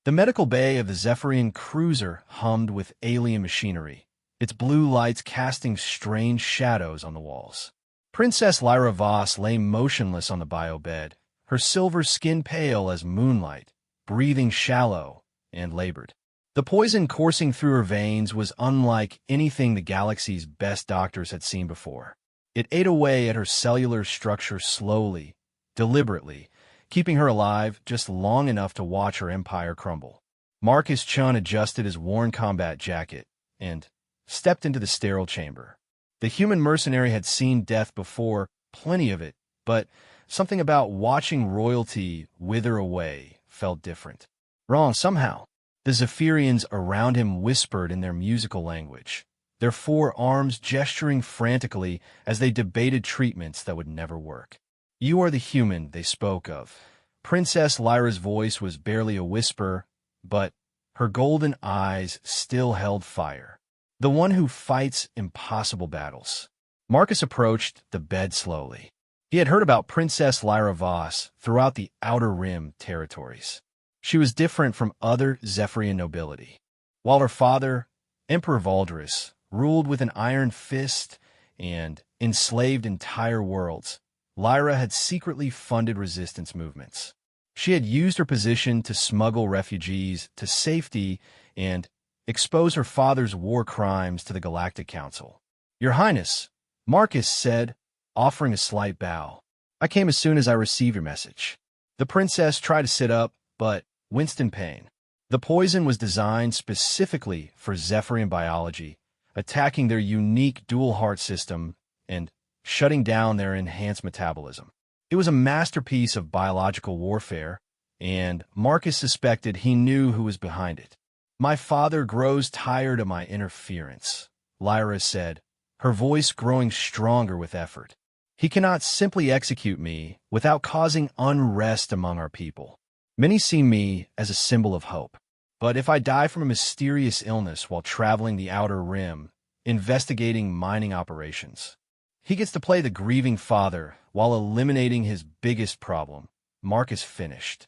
The medical bay of the Zephyrian cruiser hummed with alien machinery, its blue lights casting strange shadows on the walls. Princess Lyra Voss lay motionless on the bio-bed, her silver skin pale as moonlight, breathing shallow and labored. The poison coursing through her veins was unlike anything the galaxy's best doctors had seen before. It ate away at her cellular structure slowly, deliberately, keeping her alive just long enough to watch her empire crumble. Marcus Chun adjusted his worn combat jacket and stepped into the sterile chamber. The human mercenary had seen death before, plenty of it, but something about watching royalty wither away felt different. Wrong somehow. The Zephyrians around him whispered in their musical language, their four arms gesturing frantically as they debated treatments that would never work. "You are the human," they spoke of. Princess Lyra's voice was barely a whisper, but her golden eyes still held fire. "The one who fights impossible battles." Marcus approached the bed slowly. He had heard about Princess Lyra Voss throughout the Outer Rim territories. She was different from other Zephyrian nobility. While her father, Emperor Valdris, ruled with an iron fist and enslaved entire worlds, Lyra had secretly funded resistance movements. She had used her position to smuggle refugees to safety and expose her father's war crimes to the Galactic Council. "Your Highness," Marcus said, offering a slight bow. "I came as soon as I received your message." The princess tried to sit up, but winced in pain. The poison was designed specifically for Zephyrian biology, attacking their unique dual heart system and shutting down their enhanced metabolism. It was a masterpiece of biological warfare, and Marcus suspected he knew who was behind it. "My father grows tired of my interference," Lyra said, her voice growing stronger with effort. "He cannot simply execute me without causing unrest among our people. Many see me as a symbol of hope. But if I die from a mysterious illness while traveling the Outer Rim, investigating mining operations, he gets to play the grieving father while eliminating his biggest problem," Marcus finished.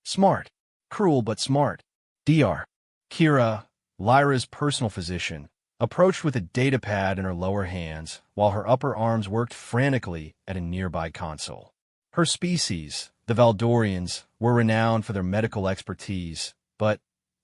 "Smart. Cruel, but smart." Dr. Kira, Lyra's personal physician, approached with a datapad in her lower hands while her upper arms worked frantically at a nearby console. Her species, the Valdorians, were renowned for their medical expertise, but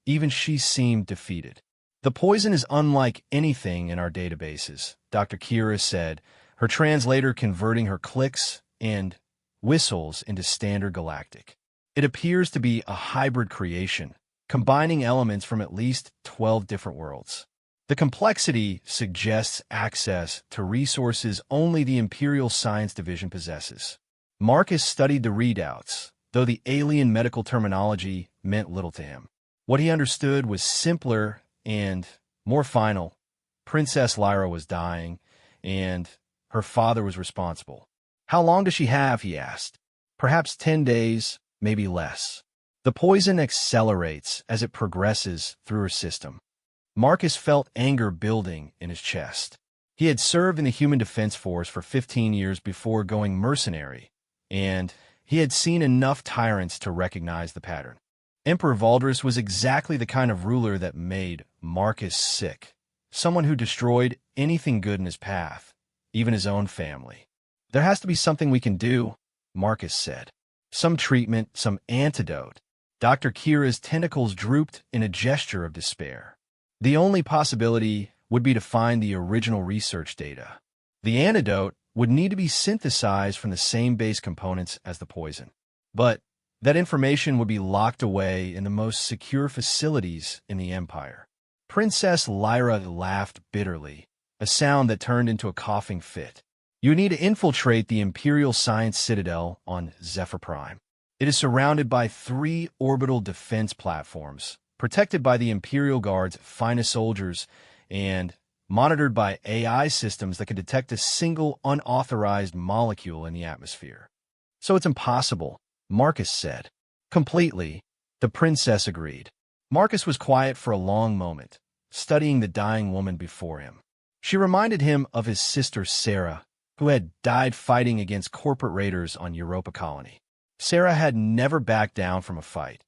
even she seemed defeated. "The poison is unlike anything in our databases," Dr. Kira said, her translator converting her clicks and whistles into standard galactic. "It appears to be a hybrid creation, combining elements from at least 12 different worlds. The complexity suggests access to resources only the Imperial Science Division possesses." Marcus studied the readouts, though the alien medical terminology meant little to him. What he understood was simpler and more final. Princess Lyra was dying, and her father was responsible. "How long does she have?" he asked. "Perhaps 10 days, maybe less. The poison accelerates as it progresses through her system." Marcus felt anger building in his chest. He had served in the Human Defense Force for 15 years before going mercenary, and he had seen enough tyrants to recognize the pattern. Emperor Valdris was exactly the kind of ruler that made Marcus sick, someone who destroyed anything good in his path, even his own family. "There has to be something we can do," Marcus said. "Some treatment, some antidote." Dr. Kira's tentacles drooped in a gesture of despair. "The only possibility would be to find the original research data. The antidote would need to be synthesized from the same base components as the poison. But that information would be locked away in the most secure facilities in the Empire." Princess Lyra laughed bitterly, a sound that turned into a coughing fit. "You need to infiltrate the Imperial Science Citadel on Zephyr Prime. It is surrounded by 3 orbital defense platforms, protected by the Imperial Guard's finest soldiers, and monitored by AI systems that can detect a single unauthorized molecule in the atmosphere." "So it's impossible," Marcus said. "Completely," the princess agreed. Marcus was quiet for a long moment, studying the dying woman before him. She reminded him of his sister Sarah, who had died fighting against corporate raiders on Europa Colony. Sarah had never backed down from a fight,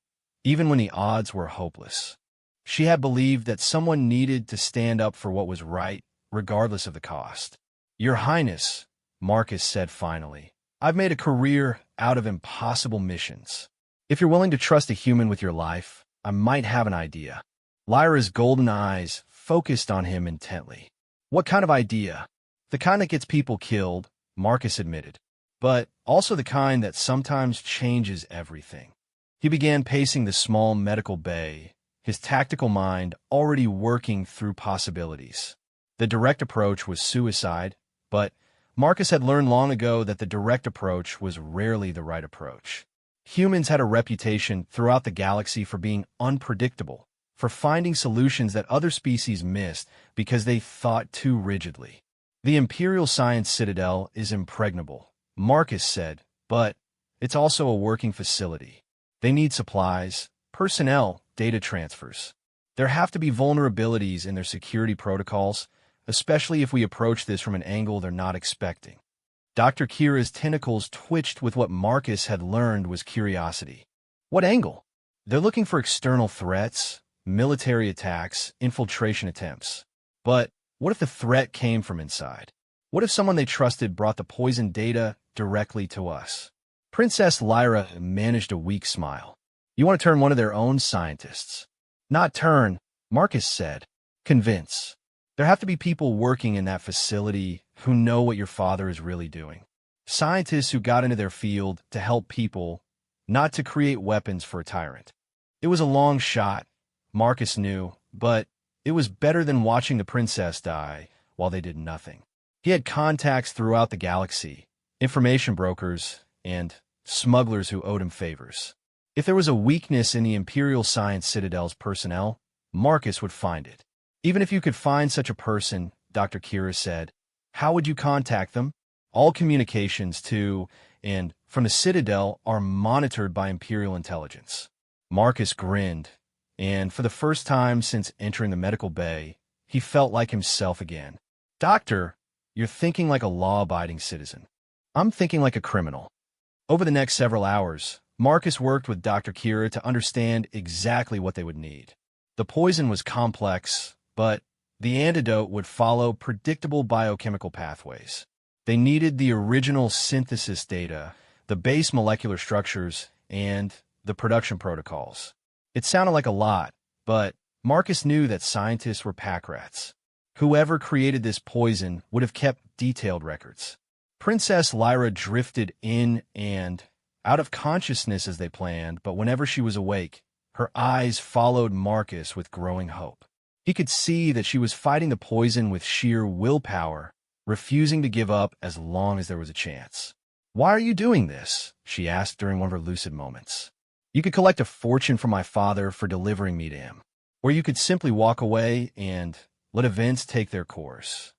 even when the odds were hopeless. She had believed that someone needed to stand up for what was right, regardless of the cost. "Your Highness," Marcus said finally, "I've made a career out of impossible missions. If you're willing to trust a human with your life, I might have an idea." Lyra's golden eyes focused on him intently. "What kind of idea?" "The kind that gets people killed," Marcus admitted, "but also the kind that sometimes changes everything." He began pacing the small medical bay, his tactical mind already working through possibilities. The direct approach was suicide, but Marcus had learned long ago that the direct approach was rarely the right approach. Humans had a reputation throughout the galaxy for being unpredictable, for finding solutions that other species missed because they thought too rigidly. "The Imperial Science Citadel is impregnable," Marcus said, "but it's also a working facility. They need supplies, personnel, data transfers. There have to be vulnerabilities in their security protocols, especially if we approach this from an angle they're not expecting." Dr. Kira's tentacles twitched with what Marcus had learned was curiosity. "What angle?" "They're looking for external threats, military attacks, infiltration attempts. But what if the threat came from inside? What if someone they trusted brought the poison data directly to us?" Princess Lyra managed a weak smile. "You want to turn one of their own scientists?" "Not turn," Marcus said. "Convince. There have to be people working in that facility who know what your father is really doing. Scientists who got into their field to help people, not to create weapons for a tyrant." It was a long shot, Marcus knew, but it was better than watching the princess die while they did nothing. He had contacts throughout the galaxy, information brokers, and smugglers who owed him favors. If there was a weakness in the Imperial Science Citadel's personnel, Marcus would find it. "Even if you could find such a person," Dr. Kira said, "how would you contact them? All communications to and from the Citadel are monitored by Imperial intelligence." Marcus grinned, and for the first time since entering the medical bay, he felt like himself again. "Doctor, you're thinking like a law-abiding citizen. I'm thinking like a criminal." Over the next several hours, Marcus worked with Dr. Kira to understand exactly what they would need. The poison was complex, but the antidote would follow predictable biochemical pathways. They needed the original synthesis data, the base molecular structures, and the production protocols. It sounded like a lot, but Marcus knew that scientists were pack rats. Whoever created this poison would have kept detailed records. Princess Lyra drifted in and out of consciousness as they planned, but whenever she was awake, her eyes followed Marcus with growing hope. He could see that she was fighting the poison with sheer willpower, refusing to give up as long as there was a chance. "Why are you doing this?" she asked during one of her lucid moments. "You could collect a fortune from my father for delivering me to him, or you could simply walk away and let events take their course."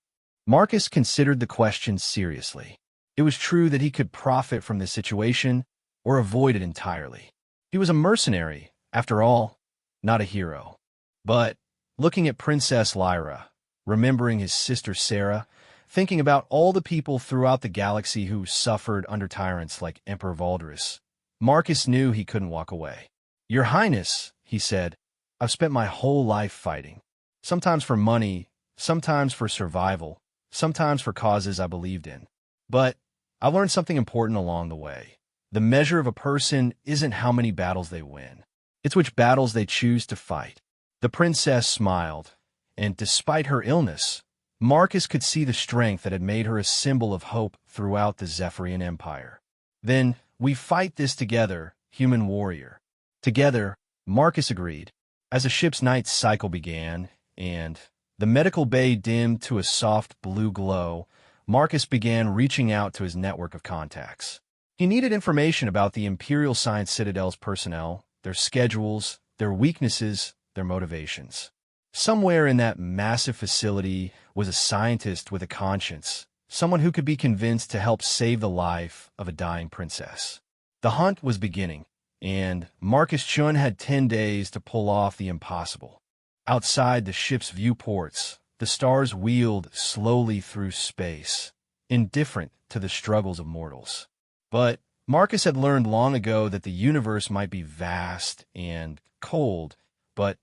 Marcus considered the question seriously. It was true that he could profit from this situation or avoid it entirely. He was a mercenary, after all, not a hero. But looking at Princess Lyra, remembering his sister Sarah, thinking about all the people throughout the galaxy who suffered under tyrants like Emperor Valderus, Marcus knew he couldn't walk away. "Your Highness," he said, "I've spent my whole life fighting. Sometimes for money, sometimes for survival, sometimes for causes I believed in. But I learned something important along the way. The measure of a person isn't how many battles they win. It's which battles they choose to fight." The princess smiled, and despite her illness, Marcus could see the strength that had made her a symbol of hope throughout the Zephyrian Empire. "Then we fight this together, human warrior." Together, Marcus agreed. As the ship's night cycle began, and the medical bay dimmed to a soft blue glow, Marcus began reaching out to his network of contacts. He needed information about the Imperial Science Citadel's personnel, their schedules, their weaknesses, their motivations. Somewhere in that massive facility was a scientist with a conscience, someone who could be convinced to help save the life of a dying princess. The hunt was beginning, and Marcus Chun had 10 days to pull off the impossible. Outside the ship's viewports, the stars wheeled slowly through space, indifferent to the struggles of mortals. But Marcus had learned long ago that the universe might be vast and cold, but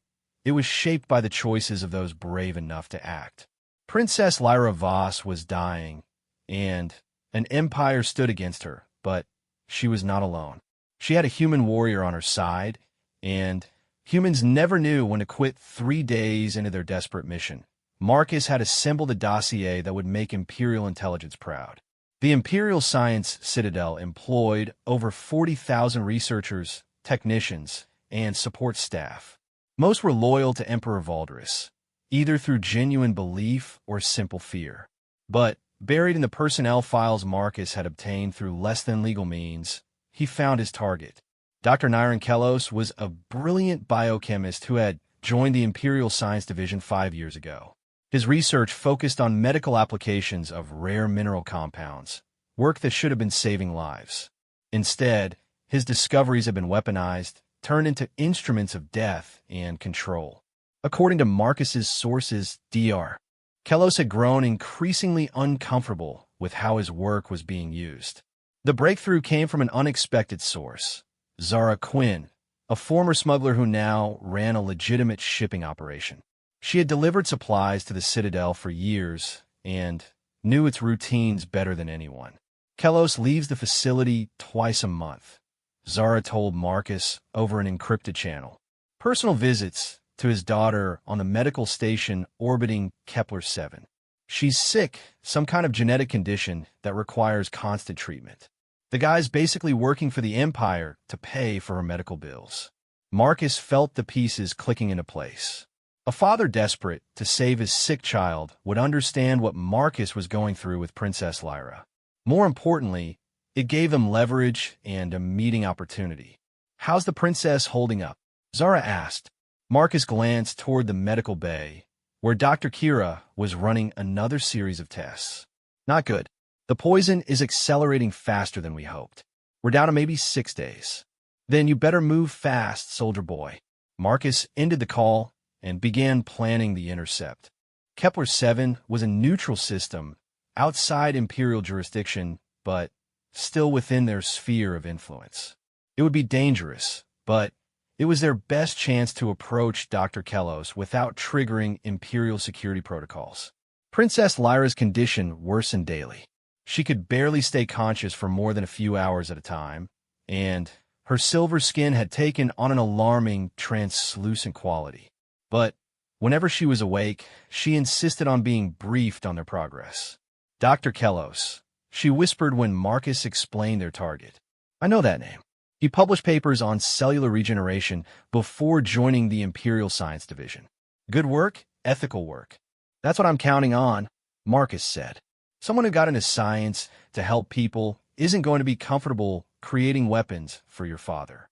it was shaped by the choices of those brave enough to act. Princess Lyra Voss was dying, and an empire stood against her, but she was not alone. She had a human warrior on her side, and humans never knew when to quit 3 days into their desperate mission. Marcus had assembled a dossier that would make Imperial intelligence proud. The Imperial Science Citadel employed over 40,000 researchers, technicians, and support staff. Most were loyal to Emperor Valderus, either through genuine belief or simple fear. But buried in the personnel files Marcus had obtained through less than legal means, he found his target. Dr. Nyron Kellos was a brilliant biochemist who had joined the Imperial Science Division 5 years ago. His research focused on medical applications of rare mineral compounds, work that should have been saving lives. Instead, his discoveries have been weaponized, turned into instruments of death and control. According to Marcus's sources, Dr. Kellos had grown increasingly uncomfortable with how his work was being used. The breakthrough came from an unexpected source, Zara Quinn, a former smuggler who now ran a legitimate shipping operation. She had delivered supplies to the Citadel for years and knew its routines better than anyone. Kellos leaves the facility twice a month, Zara told Marcus over an encrypted channel. Personal visits to his daughter on the medical station orbiting Kepler-7. She's sick, some kind of genetic condition that requires constant treatment. The guy's basically working for the Empire to pay for her medical bills. Marcus felt the pieces clicking into place. A father desperate to save his sick child would understand what Marcus was going through with Princess Lyra. More importantly, it gave them leverage and a meeting opportunity. "How's the princess holding up?" Zara asked. Marcus glanced toward the medical bay, where Dr. Kira was running another series of tests. "Not good. The poison is accelerating faster than we hoped. We're down to maybe 6 days." "Then you better move fast, soldier boy." Marcus ended the call and began planning the intercept. Kepler-7 was a neutral system, outside Imperial jurisdiction, but still within their sphere of influence. It would be dangerous, but it was their best chance to approach Dr. Kellos without triggering Imperial security protocols. Princess Lyra's condition worsened daily. She could barely stay conscious for more than a few hours at a time, and her silver skin had taken on an alarming, translucent quality. But whenever she was awake, she insisted on being briefed on their progress. "Dr. Kellos," she whispered when Marcus explained their target. "I know that name. He published papers on cellular regeneration before joining the Imperial Science Division. Good work, ethical work. That's what I'm counting on," Marcus said. "Someone who got into science to help people isn't going to be comfortable creating weapons for your father."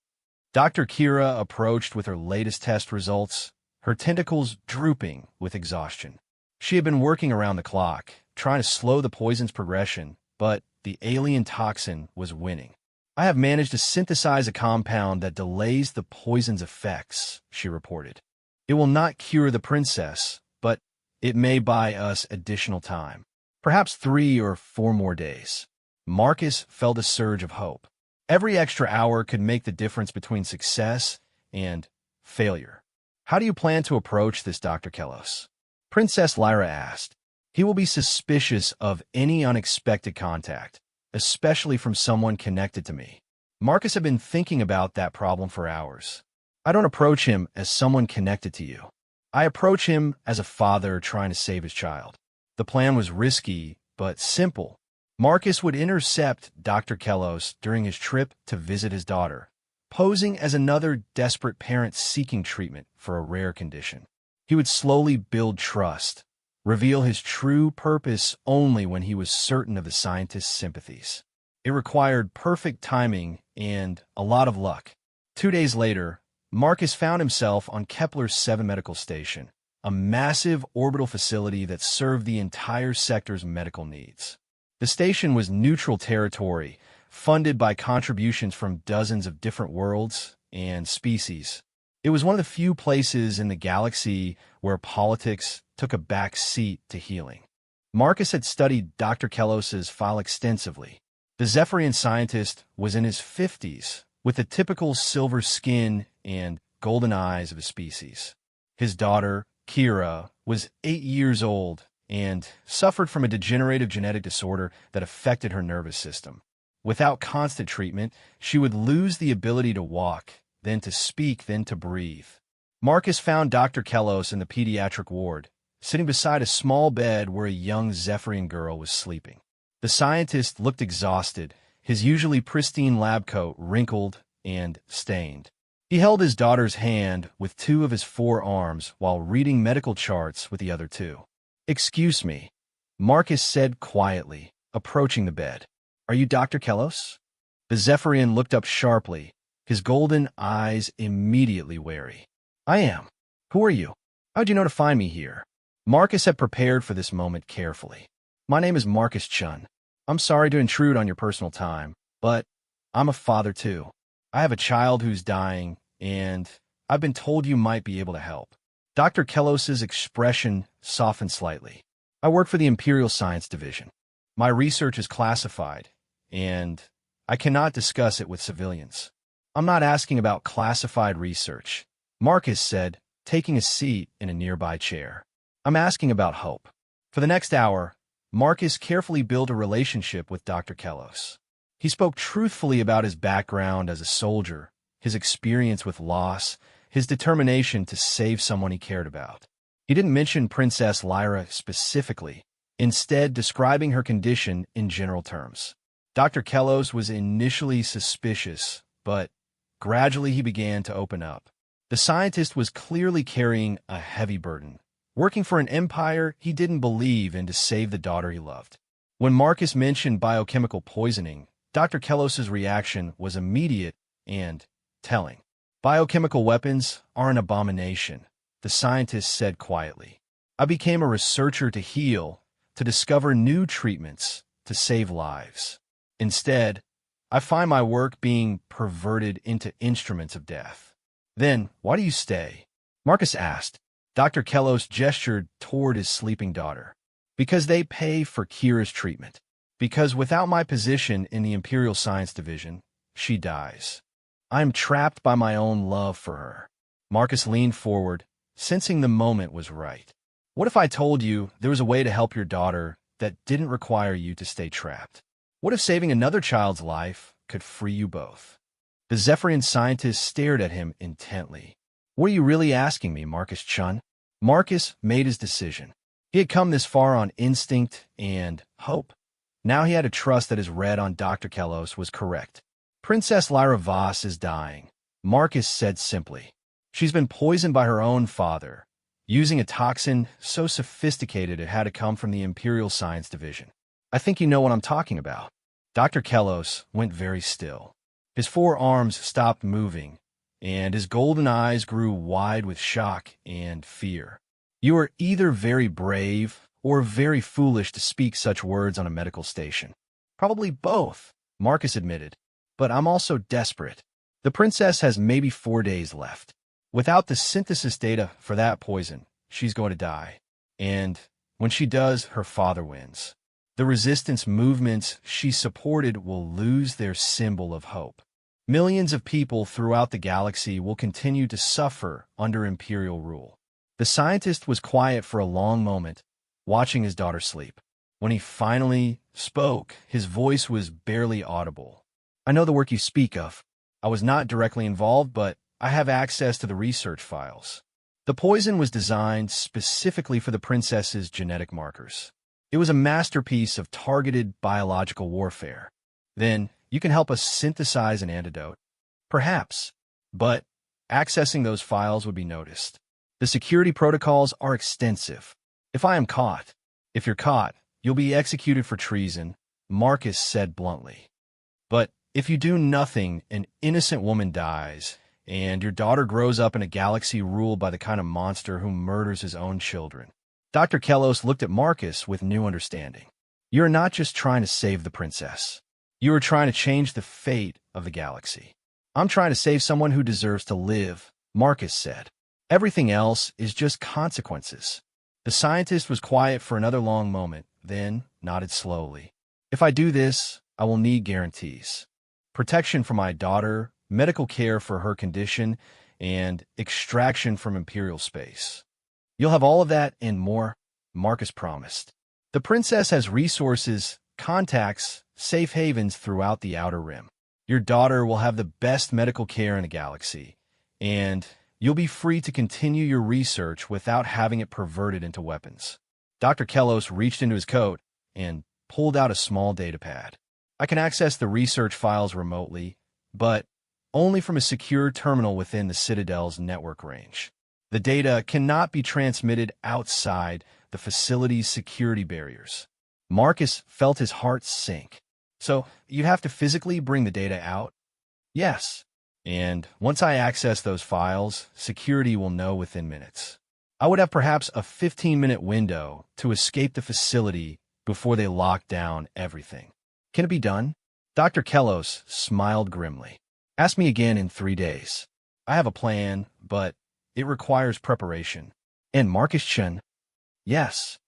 Dr. Kira approached with her latest test results, her tentacles drooping with exhaustion. She had been working around the clock, trying to slow the poison's progression, but the alien toxin was winning. "I have managed to synthesize a compound that delays the poison's effects," she reported. "It will not cure the princess, but it may buy us additional time. Perhaps 3 or 4 more days." Marcus felt a surge of hope. Every extra hour could make the difference between success and failure. "How do you plan to approach this, Dr. Kellos?" Princess Lyra asked. "He will be suspicious of any unexpected contact, especially from someone connected to me." Marcus had been thinking about that problem for hours. "I don't approach him as someone connected to you. I approach him as a father trying to save his child." The plan was risky, but simple. Marcus would intercept Dr. Kellos during his trip to visit his daughter, posing as another desperate parent seeking treatment for a rare condition. He would slowly build trust, reveal his true purpose only when he was certain of the scientist's sympathies. It required perfect timing and a lot of luck. 2 days later, Marcus found himself on Kepler-7 medical station, a massive orbital facility that served the entire sector's medical needs. The station was neutral territory, funded by contributions from dozens of different worlds and species. It was one of the few places in the galaxy where politics took a back seat to healing. Marcus had studied Dr. Kellos's file extensively, The Zephyrian scientist was in his 50s, with the typical silver skin and golden eyes of his species. His daughter, Kira, was 8 years old and suffered from a degenerative genetic disorder that affected her nervous system. Without constant treatment, she would lose the ability to walk, then to speak, then to breathe. Marcus found Dr. Kellos in the pediatric ward, sitting beside a small bed where a young Zephyrian girl was sleeping. The scientist looked exhausted, his usually pristine lab coat wrinkled and stained. He held his daughter's hand with 2 of his 4 arms while reading medical charts with the other 2. "Excuse me," Marcus said quietly, approaching the bed. "Are you Dr. Kellos?" The Zephyrian looked up sharply, his golden eyes immediately wary. "I am. Who are you? How'd you know to find me here?" Marcus had prepared for this moment carefully. "My name is Marcus Chun. I'm sorry to intrude on your personal time, but I'm a father too. I have a child who's dying, and I've been told you might be able to help." Dr. Kellos's expression softened slightly. "I work for the Imperial Science Division. My research is classified, and I cannot discuss it with civilians." "I'm not asking about classified research," Marcus said, taking a seat in a nearby chair. "I'm asking about hope." For the next hour, Marcus carefully built a relationship with Dr. Kellos. He spoke truthfully about his background as a soldier, his experience with loss, his determination to save someone he cared about. He didn't mention Princess Lyra specifically, instead describing her condition in general terms. Dr. Kellos was initially suspicious, but gradually he began to open up. The scientist was clearly carrying a heavy burden, working for an empire he didn't believe in to save the daughter he loved. When Marcus mentioned biochemical poisoning, Dr. Kellos's reaction was immediate and telling. "Biochemical weapons are an abomination," the scientist said quietly. "I became a researcher to heal, to discover new treatments, to save lives. Instead, I find my work being perverted into instruments of death." "Then, why do you stay?" Marcus asked. Dr. Kellos gestured toward his sleeping daughter. "Because they pay for Kira's treatment. Because without my position in the Imperial Science Division, she dies. I am trapped by my own love for her." Marcus leaned forward, sensing the moment was right. "What if I told you there was a way to help your daughter that didn't require you to stay trapped? What if saving another child's life could free you both?" The Zephyrian scientist stared at him intently. "What are you really asking me, Marcus Chun?" Marcus made his decision. He had come this far on instinct and hope. Now he had to trust that his read on Dr. Kellos was correct. "Princess Lyra Voss is dying," Marcus said simply. "She's been poisoned by her own father, using a toxin so sophisticated it had to come from the Imperial Science Division. I think you know what I'm talking about." Dr. Kellos went very still. His 4 arms stopped moving, and his golden eyes grew wide with shock and fear. "You are either very brave or very foolish to speak such words on a medical station." "Probably both," Marcus admitted. "But I'm also desperate. The princess has maybe 4 days left. Without the synthesis data for that poison, she's going to die. And when she does, her father wins. The resistance movements she supported will lose their symbol of hope. Millions of people throughout the galaxy will continue to suffer under Imperial rule." The scientist was quiet for a long moment, watching his daughter sleep. When he finally spoke, his voice was barely audible. "I know the work you speak of. I was not directly involved, but I have access to the research files. The poison was designed specifically for the princess's genetic markers. It was a masterpiece of targeted biological warfare. Then you can help us synthesize an antidote. Perhaps, but accessing those files would be noticed. The security protocols are extensive. If you're caught, you'll be executed for treason," Marcus said bluntly. "But if you do nothing, an innocent woman dies, and your daughter grows up in a galaxy ruled by the kind of monster who murders his own children." Dr. Kellos looked at Marcus with new understanding. "You're not just trying to save the princess. You are trying to change the fate of the galaxy." "I'm trying to save someone who deserves to live," Marcus said. "Everything else is just consequences." The scientist was quiet for another long moment, then nodded slowly. "If I do this, I will need guarantees. Protection for my daughter, medical care for her condition, and extraction from Imperial space. You'll have all of that and more, Marcus promised. The princess has resources, contacts, safe havens throughout the Outer Rim. Your daughter will have the best medical care in the galaxy, and you'll be free to continue your research without having it perverted into weapons. Dr. Kellos reached into his coat and pulled out a small datapad. I can access the research files remotely, but only from a secure terminal within the Citadel's network range. The data cannot be transmitted outside the facility's security barriers. Marcus felt his heart sink. So, you have to physically bring the data out? Yes. And once I access those files, security will know within minutes. I would have perhaps a 15-minute window to escape the facility before they lock down everything. Can it be done? Dr. Kellos smiled grimly. Ask me again in 3 days. I have a plan, but it requires preparation. And Marcus Chen? Yes.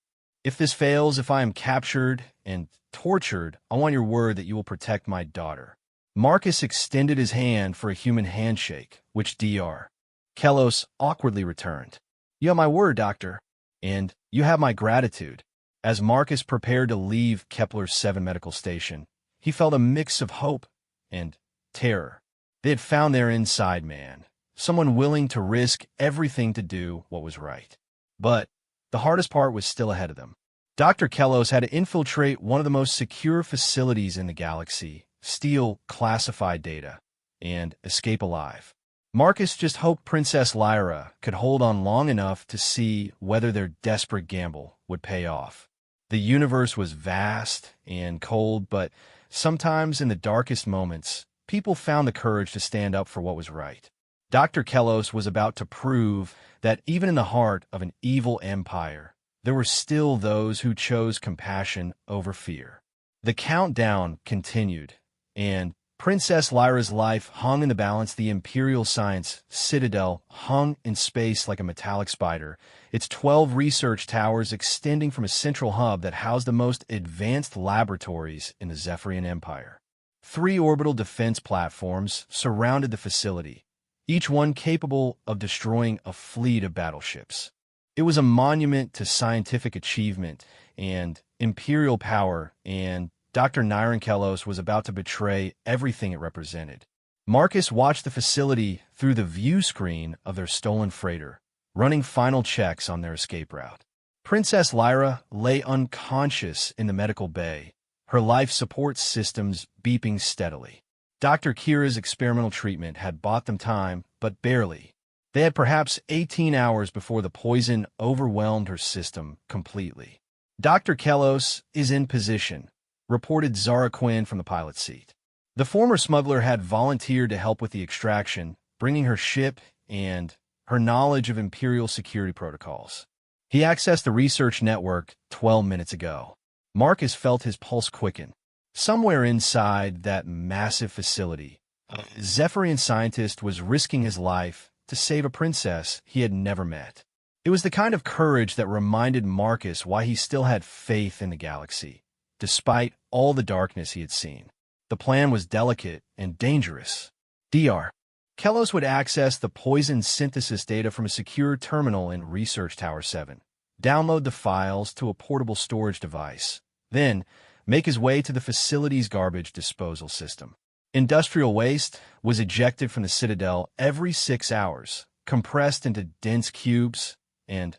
If this fails, if I am captured and tortured, I want your word that you will protect my daughter. Marcus extended his hand for a human handshake, which Dr. Kellos awkwardly returned. You have my word, Doctor, and you have my gratitude. As Marcus prepared to leave Kepler's 7 medical station, he felt a mix of hope and terror. They had found their inside man, someone willing to risk everything to do what was right. But the hardest part was still ahead of them. Dr. Kellos had to infiltrate one of the most secure facilities in the galaxy, steal classified data, and escape alive. Marcus just hoped Princess Lyra could hold on long enough to see whether their desperate gamble would pay off. The universe was vast and cold, but sometimes in the darkest moments, people found the courage to stand up for what was right. Dr. Kellos was about to prove that even in the heart of an evil empire, there were still those who chose compassion over fear. The countdown continued, and Princess Lyra's life hung in the balance. The Imperial Science Citadel hung in space like a metallic spider, its 12 research towers extending from a central hub that housed the most advanced laboratories in the Zephyrian Empire. 3 orbital defense platforms surrounded the facility, each one capable of destroying a fleet of battleships. It was a monument to scientific achievement and imperial power, and Dr. Nyron Kellos was about to betray everything it represented. Marcus watched the facility through the view screen of their stolen freighter, running final checks on their escape route. Princess Lyra lay unconscious in the medical bay, her life support systems beeping steadily. Dr. Kira's experimental treatment had bought them time, but barely. They had perhaps 18 hours before the poison overwhelmed her system completely. Dr. Kellos is in position, reported Zara Quinn from the pilot's seat. The former smuggler had volunteered to help with the extraction, bringing her ship and her knowledge of Imperial security protocols. He accessed the research network 12 minutes ago. Marcus felt his pulse quicken. Somewhere inside that massive facility, a Zephyrian scientist was risking his life to save a princess he had never met. It was the kind of courage that reminded Marcus why he still had faith in the galaxy, despite all the darkness he had seen. The plan was delicate and dangerous. Dr. Kellos would access the poison synthesis data from a secure terminal in Research Tower 7, download the files to a portable storage device, then make his way to the facility's garbage disposal system. Industrial waste was ejected from the Citadel every 6 hours, compressed into dense cubes, and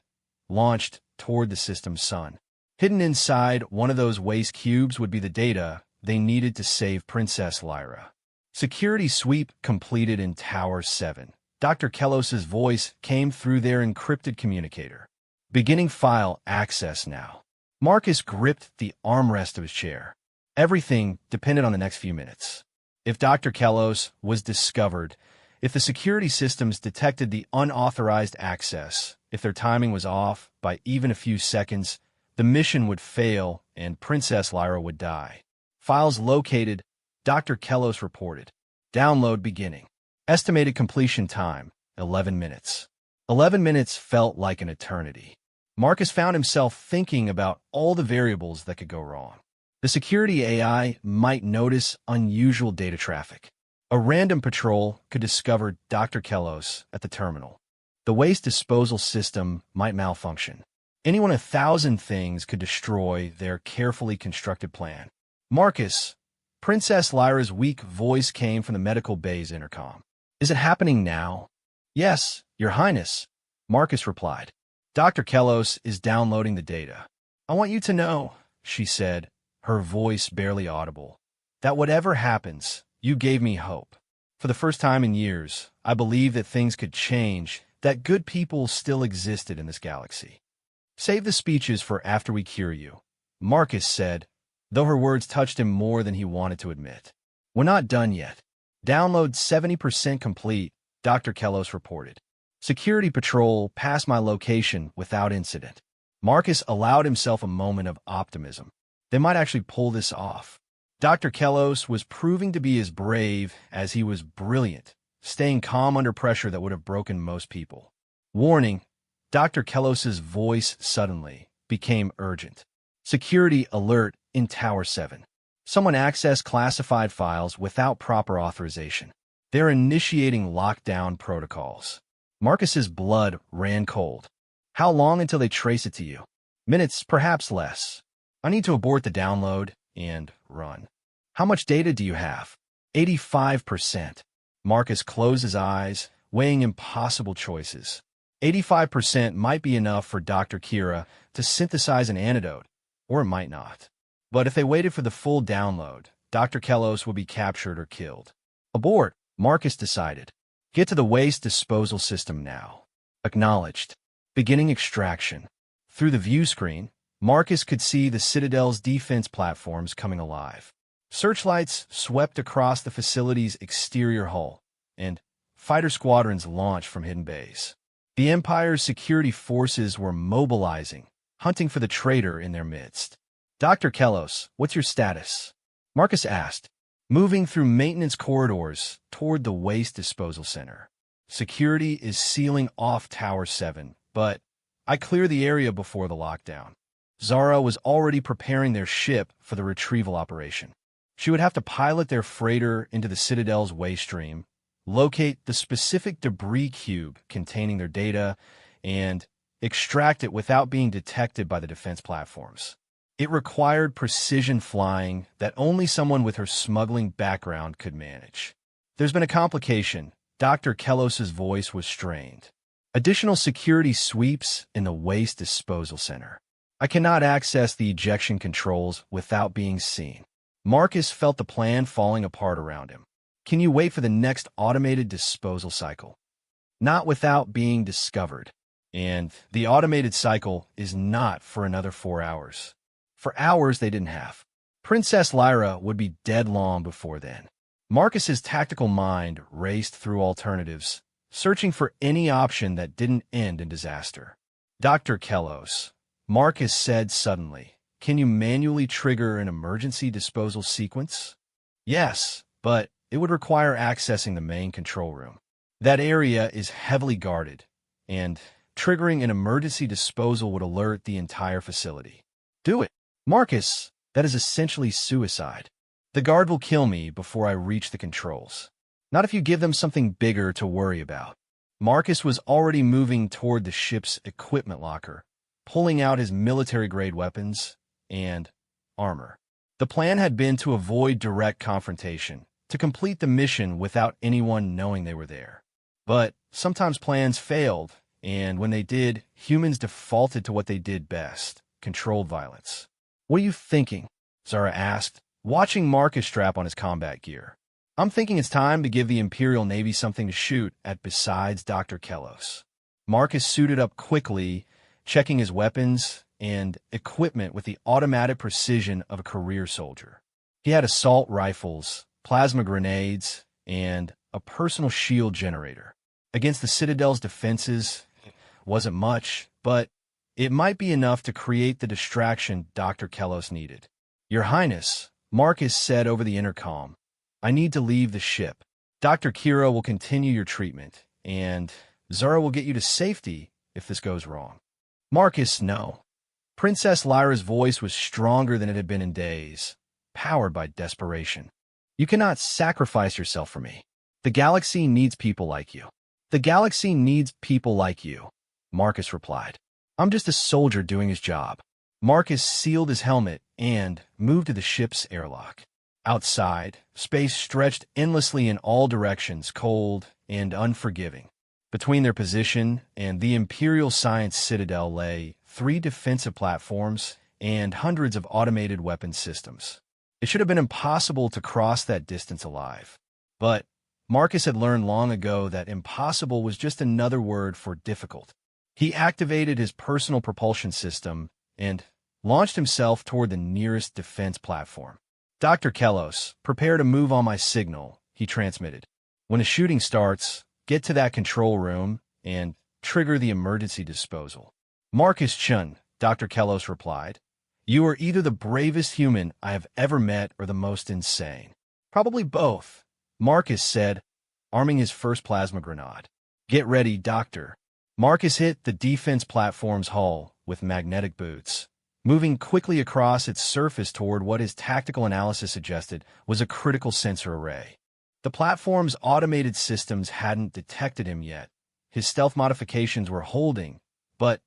launched toward the system's sun. Hidden inside one of those waste cubes would be the data they needed to save Princess Lyra. Security sweep completed in Tower 7. Dr. Kellos's voice came through their encrypted communicator. Beginning file access now. Marcus gripped the armrest of his chair. Everything depended on the next few minutes. If Dr. Kellos was discovered, if the security systems detected the unauthorized access, if their timing was off by even a few seconds, the mission would fail and Princess Lyra would die. Files located, Dr. Kellos reported. Download beginning. Estimated completion time, 11 minutes. 11 minutes felt like an eternity. Marcus found himself thinking about all the variables that could go wrong. The security AI might notice unusual data traffic. A random patrol could discover Dr. Kellos at the terminal. The waste disposal system might malfunction. Anyone 1,000 things could destroy their carefully constructed plan. Marcus, Princess Lyra's weak voice came from the medical bay's intercom. Is it happening now? Yes, Your Highness, Marcus replied. Dr. Kellos is downloading the data. I want you to know, she said, her voice barely audible, that whatever happens, you gave me hope. For the first time in years, I believed that things could change, that good people still existed in this galaxy. Save the speeches for after we cure you, Marcus said, though her words touched him more than he wanted to admit. We're not done yet. Download 70% complete, Dr. Kellos reported. Security patrol passed my location without incident. Marcus allowed himself a moment of optimism. They might actually pull this off. Dr. Kellos was proving to be as brave as he was brilliant, staying calm under pressure that would have broken most people. Warning, Dr. Kellos's voice suddenly became urgent. Security alert in Tower 7. Someone accessed classified files without proper authorization. They're initiating lockdown protocols. Marcus's blood ran cold. How long until they trace it to you? Minutes, perhaps less. I need to abort the download and run. How much data do you have? 85%. Marcus closed his eyes, weighing impossible choices. 85% might be enough for Dr. Kira to synthesize an antidote, or it might not. But if they waited for the full download, Dr. Kellos would be captured or killed. Abort, Marcus decided. Get to the waste disposal system now. Acknowledged. Beginning extraction. Through the view screen, Marcus could see the Citadel's defense platforms coming alive. Searchlights swept across the facility's exterior hull, and fighter squadrons launched from hidden bays. The Empire's security forces were mobilizing, hunting for the traitor in their midst. Dr. Kellos, what's your status? Marcus asked, moving through maintenance corridors toward the waste disposal center. Security is sealing off Tower 7, but I cleared the area before the lockdown. Zara was already preparing their ship for the retrieval operation. She would have to pilot their freighter into the Citadel's waste stream, locate the specific debris cube containing their data, and extract it without being detected by the defense platforms. It required precision flying that only someone with her smuggling background could manage. There's been a complication. Dr. Kellos's voice was strained. Additional security sweeps in the waste disposal center. I cannot access the ejection controls without being seen. Marcus felt the plan falling apart around him. Can you wait for the next automated disposal cycle? Not without being discovered. And the automated cycle is not for another 4 hours. For hours they didn't have. Princess Lyra would be dead long before then. Marcus's tactical mind raced through alternatives, searching for any option that didn't end in disaster. Dr. Kellos, Marcus said suddenly, can you manually trigger an emergency disposal sequence? Yes, but it would require accessing the main control room. That area is heavily guarded, and triggering an emergency disposal would alert the entire facility. Do it. Marcus, that is essentially suicide. The guard will kill me before I reach the controls. Not if you give them something bigger to worry about. Marcus was already moving toward the ship's equipment locker, pulling out his military-grade weapons and armor. The plan had been to avoid direct confrontation, to complete the mission without anyone knowing they were there. But sometimes plans failed, and when they did, humans defaulted to what they did best, controlled violence. What are you thinking? Zara asked, watching Marcus strap on his combat gear. I'm thinking it's time to give the Imperial Navy something to shoot at besides Dr. Kellos. Marcus suited up quickly, checking his weapons and equipment with the automatic precision of a career soldier. He had assault rifles, plasma grenades, and a personal shield generator. Against the Citadel's defenses, wasn't much, but it might be enough to create the distraction Dr. Kellos needed. Your Highness, Marcus said over the intercom, I need to leave the ship. Dr. Kira will continue your treatment, and Zara will get you to safety if this goes wrong. Marcus, no. Princess Lyra's voice was stronger than it had been in days, powered by desperation. You cannot sacrifice yourself for me. The galaxy needs people like you. The galaxy needs people like you, Marcus replied. I'm just a soldier doing his job. Marcus sealed his helmet and moved to the ship's airlock. Outside, space stretched endlessly in all directions, cold and unforgiving. Between their position and the Imperial Science Citadel lay 3 defensive platforms and hundreds of automated weapons systems. It should have been impossible to cross that distance alive. But Marcus had learned long ago that impossible was just another word for difficult. He activated his personal propulsion system and launched himself toward the nearest defense platform. Dr. Kellos, prepare to move on my signal, he transmitted. When the shooting starts, get to that control room and trigger the emergency disposal. Marcus Chun, Dr. Kellos replied. You are either the bravest human I have ever met or the most insane. Probably both, Marcus said, arming his first plasma grenade. Get ready, Doctor. Marcus hit the defense platform's hull with magnetic boots, moving quickly across its surface toward what his tactical analysis suggested was a critical sensor array. The platform's automated systems hadn't detected him yet. His stealth modifications were holding, but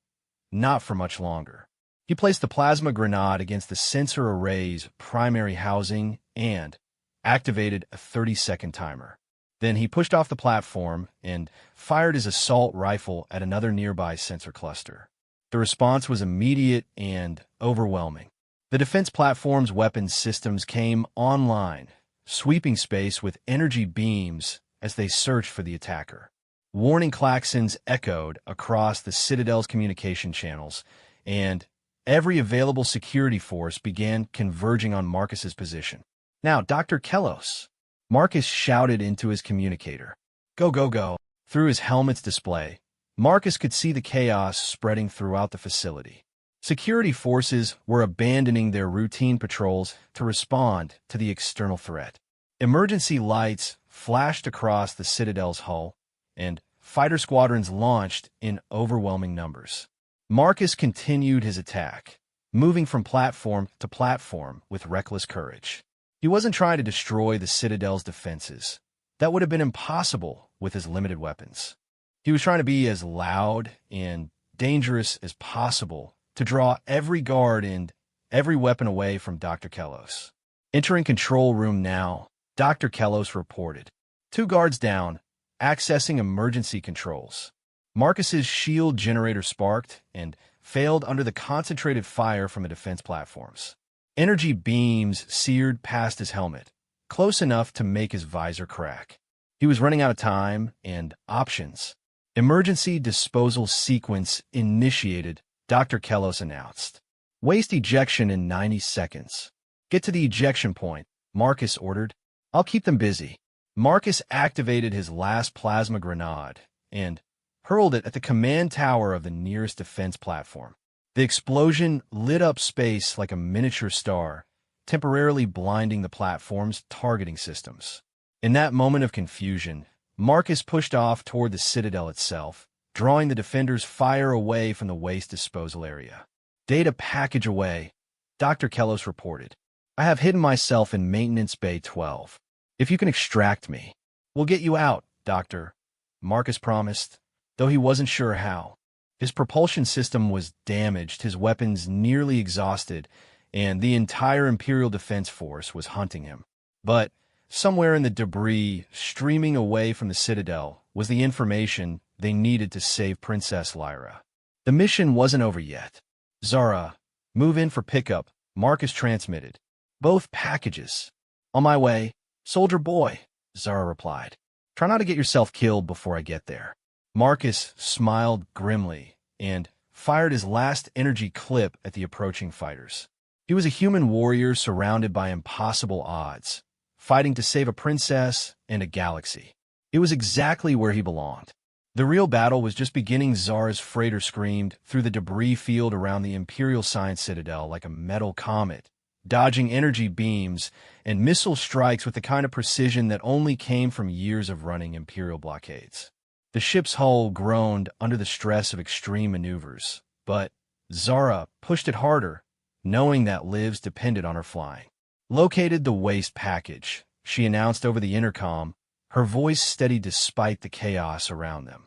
not for much longer. He placed the plasma grenade against the sensor array's primary housing and activated a 30-second timer. Then he pushed off the platform and fired his assault rifle at another nearby sensor cluster. The response was immediate and overwhelming. The defense platform's weapons systems came online, sweeping space with energy beams as they searched for the attacker. Warning klaxons echoed across the Citadel's communication channels, and every available security force began converging on Marcus's position. Now, Dr. Kellos, Marcus shouted into his communicator. Go, go, go. Through his helmet's display, Marcus could see the chaos spreading throughout the facility. Security forces were abandoning their routine patrols to respond to the external threat. Emergency lights flashed across the Citadel's hull, and fighter squadrons launched in overwhelming numbers. Marcus continued his attack, moving from platform to platform with reckless courage. He wasn't trying to destroy the Citadel's defenses. That would have been impossible with his limited weapons. He was trying to be as loud and dangerous as possible to draw every guard and every weapon away from Dr. Kellos. Entering control room now, Dr. Kellos reported. 2 guards down, accessing emergency controls. Marcus's shield generator sparked and failed under the concentrated fire from the defense platforms. Energy beams seared past his helmet, close enough to make his visor crack. He was running out of time and options. Emergency disposal sequence initiated, Dr. Kellos announced. Waste ejection in 90 seconds. Get to the ejection point, Marcus ordered. I'll keep them busy. Marcus activated his last plasma grenade and hurled it at the command tower of the nearest defense platform. The explosion lit up space like a miniature star, temporarily blinding the platform's targeting systems. In that moment of confusion, Marcus pushed off toward the Citadel itself, drawing the defenders' fire away from the waste disposal area. Data package away, Dr. Kellos reported. I have hidden myself in Maintenance Bay 12. If you can extract me, we'll get you out, Doctor, Marcus promised, though he wasn't sure how. His propulsion system was damaged, his weapons nearly exhausted, and the entire Imperial Defense Force was hunting him. But somewhere in the debris streaming away from the Citadel was the information they needed to save Princess Lyra. The mission wasn't over yet. Zara, move in for pickup, Marcus transmitted. Both packages. On my way, soldier boy, Zara replied. Try not to get yourself killed before I get there. Marcus smiled grimly and fired his last energy clip at the approaching fighters. He was a human warrior surrounded by impossible odds, fighting to save a princess and a galaxy. It was exactly where he belonged. The real battle was just beginning. Zara's freighter screamed through the debris field around the Imperial Science Citadel like a metal comet, dodging energy beams and missile strikes with the kind of precision that only came from years of running Imperial blockades. The ship's hull groaned under the stress of extreme maneuvers, but Zara pushed it harder, knowing that lives depended on her flying. Located the waste package, she announced over the intercom, her voice steady despite the chaos around them.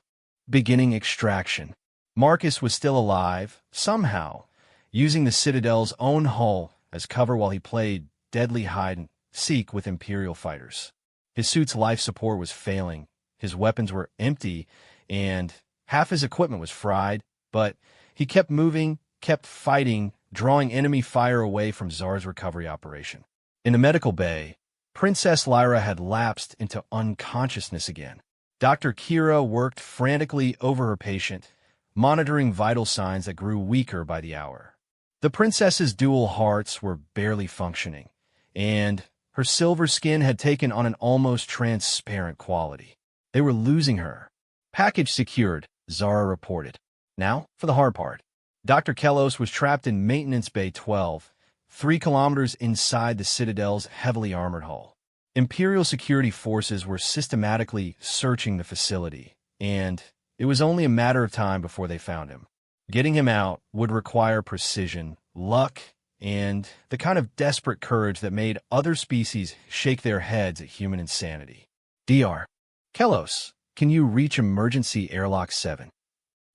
Beginning extraction. Marcus was still alive, somehow, using the Citadel's own hull as cover while he played deadly hide-and-seek with Imperial fighters. His suit's life support was failing, his weapons were empty, and half his equipment was fried, but he kept moving, kept fighting, drawing enemy fire away from Zara's recovery operation. In the medical bay, Princess Lyra had lapsed into unconsciousness again. Dr. Kira worked frantically over her patient, monitoring vital signs that grew weaker by the hour. The princess's dual hearts were barely functioning, and her silver skin had taken on an almost transparent quality. They were losing her. Package secured, Zara reported. Now, for the hard part. Dr. Kellos was trapped in Maintenance Bay 12, 3 kilometers inside the Citadel's heavily armored hull. Imperial security forces were systematically searching the facility, and it was only a matter of time before they found him. Getting him out would require precision, luck, and the kind of desperate courage that made other species shake their heads at human insanity. Dr. Kellos, can you reach Emergency Airlock 7?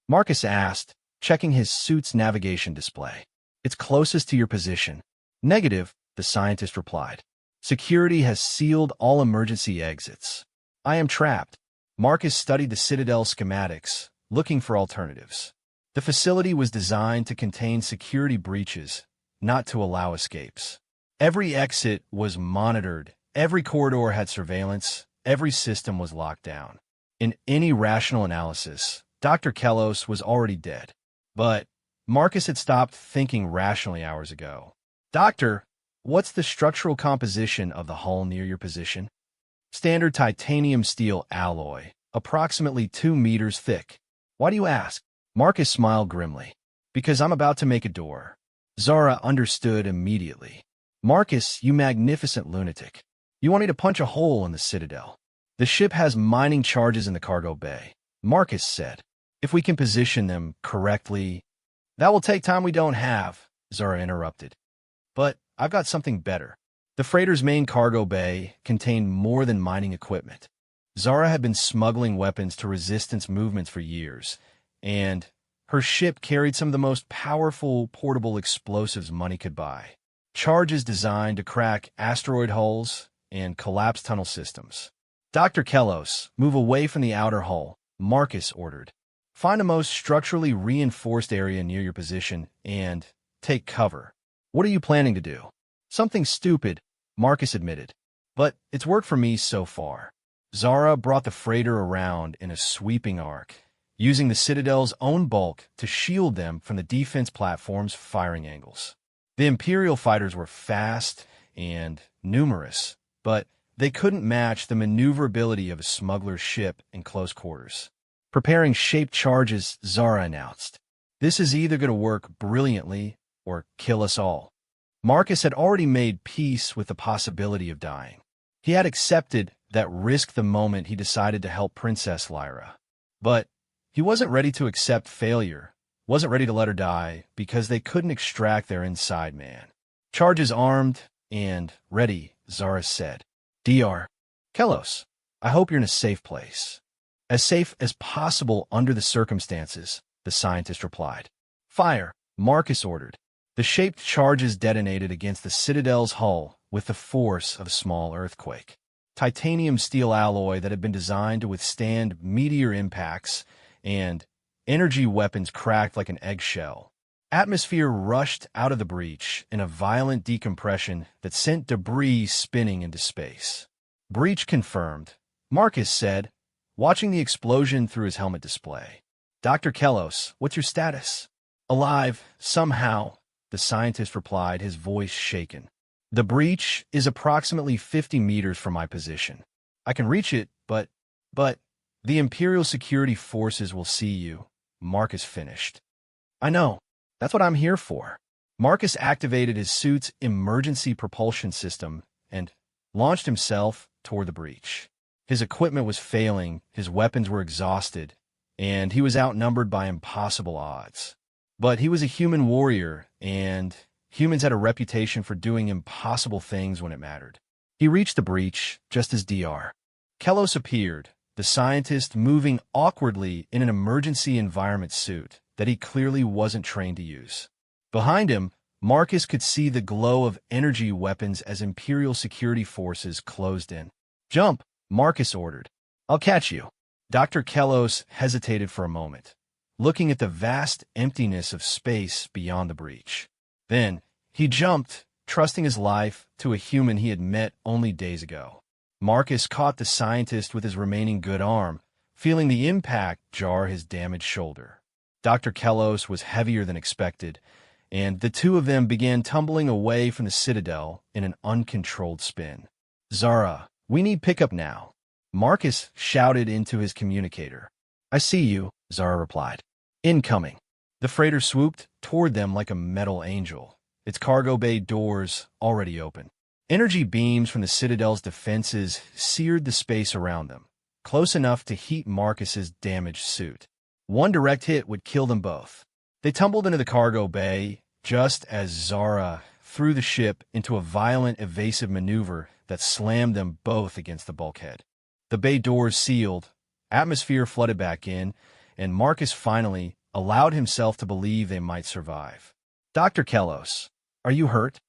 Marcus asked, checking his suit's navigation display. It's closest to your position. Negative, the scientist replied. Security has sealed all emergency exits. I am trapped. Marcus studied the Citadel schematics, looking for alternatives. The facility was designed to contain security breaches, not to allow escapes. Every exit was monitored, every corridor had surveillance, every system was locked down. In any rational analysis, Dr. Kellos was already dead. But Marcus had stopped thinking rationally hours ago. Doctor, what's the structural composition of the hull near your position? Standard titanium steel alloy, approximately 2 meters thick. Why do you ask? Marcus smiled grimly. Because I'm about to make a door. Zara understood immediately. Marcus, you magnificent lunatic. You want me to punch a hole in the Citadel? The ship has mining charges in the cargo bay, Marcus said. If we can position them correctly... That will take time we don't have, Zara interrupted. But I've got something better. The freighter's main cargo bay contained more than mining equipment. Zara had been smuggling weapons to resistance movements for years, and her ship carried some of the most powerful portable explosives money could buy. Charges designed to crack asteroid hulls and collapse tunnel systems. Dr. Kellos, move away from the outer hull, Marcus ordered. Find a most structurally reinforced area near your position and take cover. What are you planning to do? Something stupid, Marcus admitted. But it's worked for me so far. Zara brought the freighter around in a sweeping arc, using the Citadel's own bulk to shield them from the defense platform's firing angles. The Imperial fighters were fast and numerous, but they couldn't match the maneuverability of a smuggler's ship in close quarters. Preparing shaped charges, Zara announced. This is either going to work brilliantly or kill us all. Marcus had already made peace with the possibility of dying. He had accepted that risk the moment he decided to help Princess Lyra. But he wasn't ready to accept failure, wasn't ready to let her die, because they couldn't extract their inside man. Charges armed and ready, Zara said. Dr. Kellos, I hope you're in a safe place. As safe as possible under the circumstances, the scientist replied. Fire, Marcus ordered. The shaped charges detonated against the Citadel's hull with the force of a small earthquake. Titanium steel alloy that had been designed to withstand meteor impacts, and energy weapons cracked like an eggshell. Atmosphere rushed out of the breach in a violent decompression that sent debris spinning into space. Breach confirmed, Marcus said, watching the explosion through his helmet display. Dr. Kellos, what's your status? Alive, somehow, the scientist replied, his voice shaken. The breach is approximately 50 meters from my position. I can reach it, but the Imperial security forces will see you, Marcus finished. I know. That's what I'm here for. Marcus activated his suit's emergency propulsion system and launched himself toward the breach. His equipment was failing, his weapons were exhausted, and he was outnumbered by impossible odds. But he was a human warrior, and humans had a reputation for doing impossible things when it mattered. He reached the breach just as Dr. Kellos appeared, the scientist moving awkwardly in an emergency environment suit that he clearly wasn't trained to use. Behind him, Marcus could see the glow of energy weapons as Imperial security forces closed in. "Jump," Marcus ordered. "I'll catch you." Dr. Kellos hesitated for a moment, looking at the vast emptiness of space beyond the breach. Then, he jumped, trusting his life to a human he had met only days ago. Marcus caught the scientist with his remaining good arm, feeling the impact jar his damaged shoulder. Dr. Kellos was heavier than expected, and the two of them began tumbling away from the Citadel in an uncontrolled spin. "Zara, we need pickup now," Marcus shouted into his communicator. "I see you," Zara replied. "Incoming." The freighter swooped toward them like a metal angel, its cargo bay doors already open. Energy beams from the Citadel's defenses seared the space around them, close enough to heat Marcus's damaged suit. One direct hit would kill them both. They tumbled into the cargo bay just as Zara threw the ship into a violent evasive maneuver that slammed them both against the bulkhead. The bay doors sealed, atmosphere flooded back in, and Marcus finally allowed himself to believe they might survive. "Dr. Kellos, are you hurt?"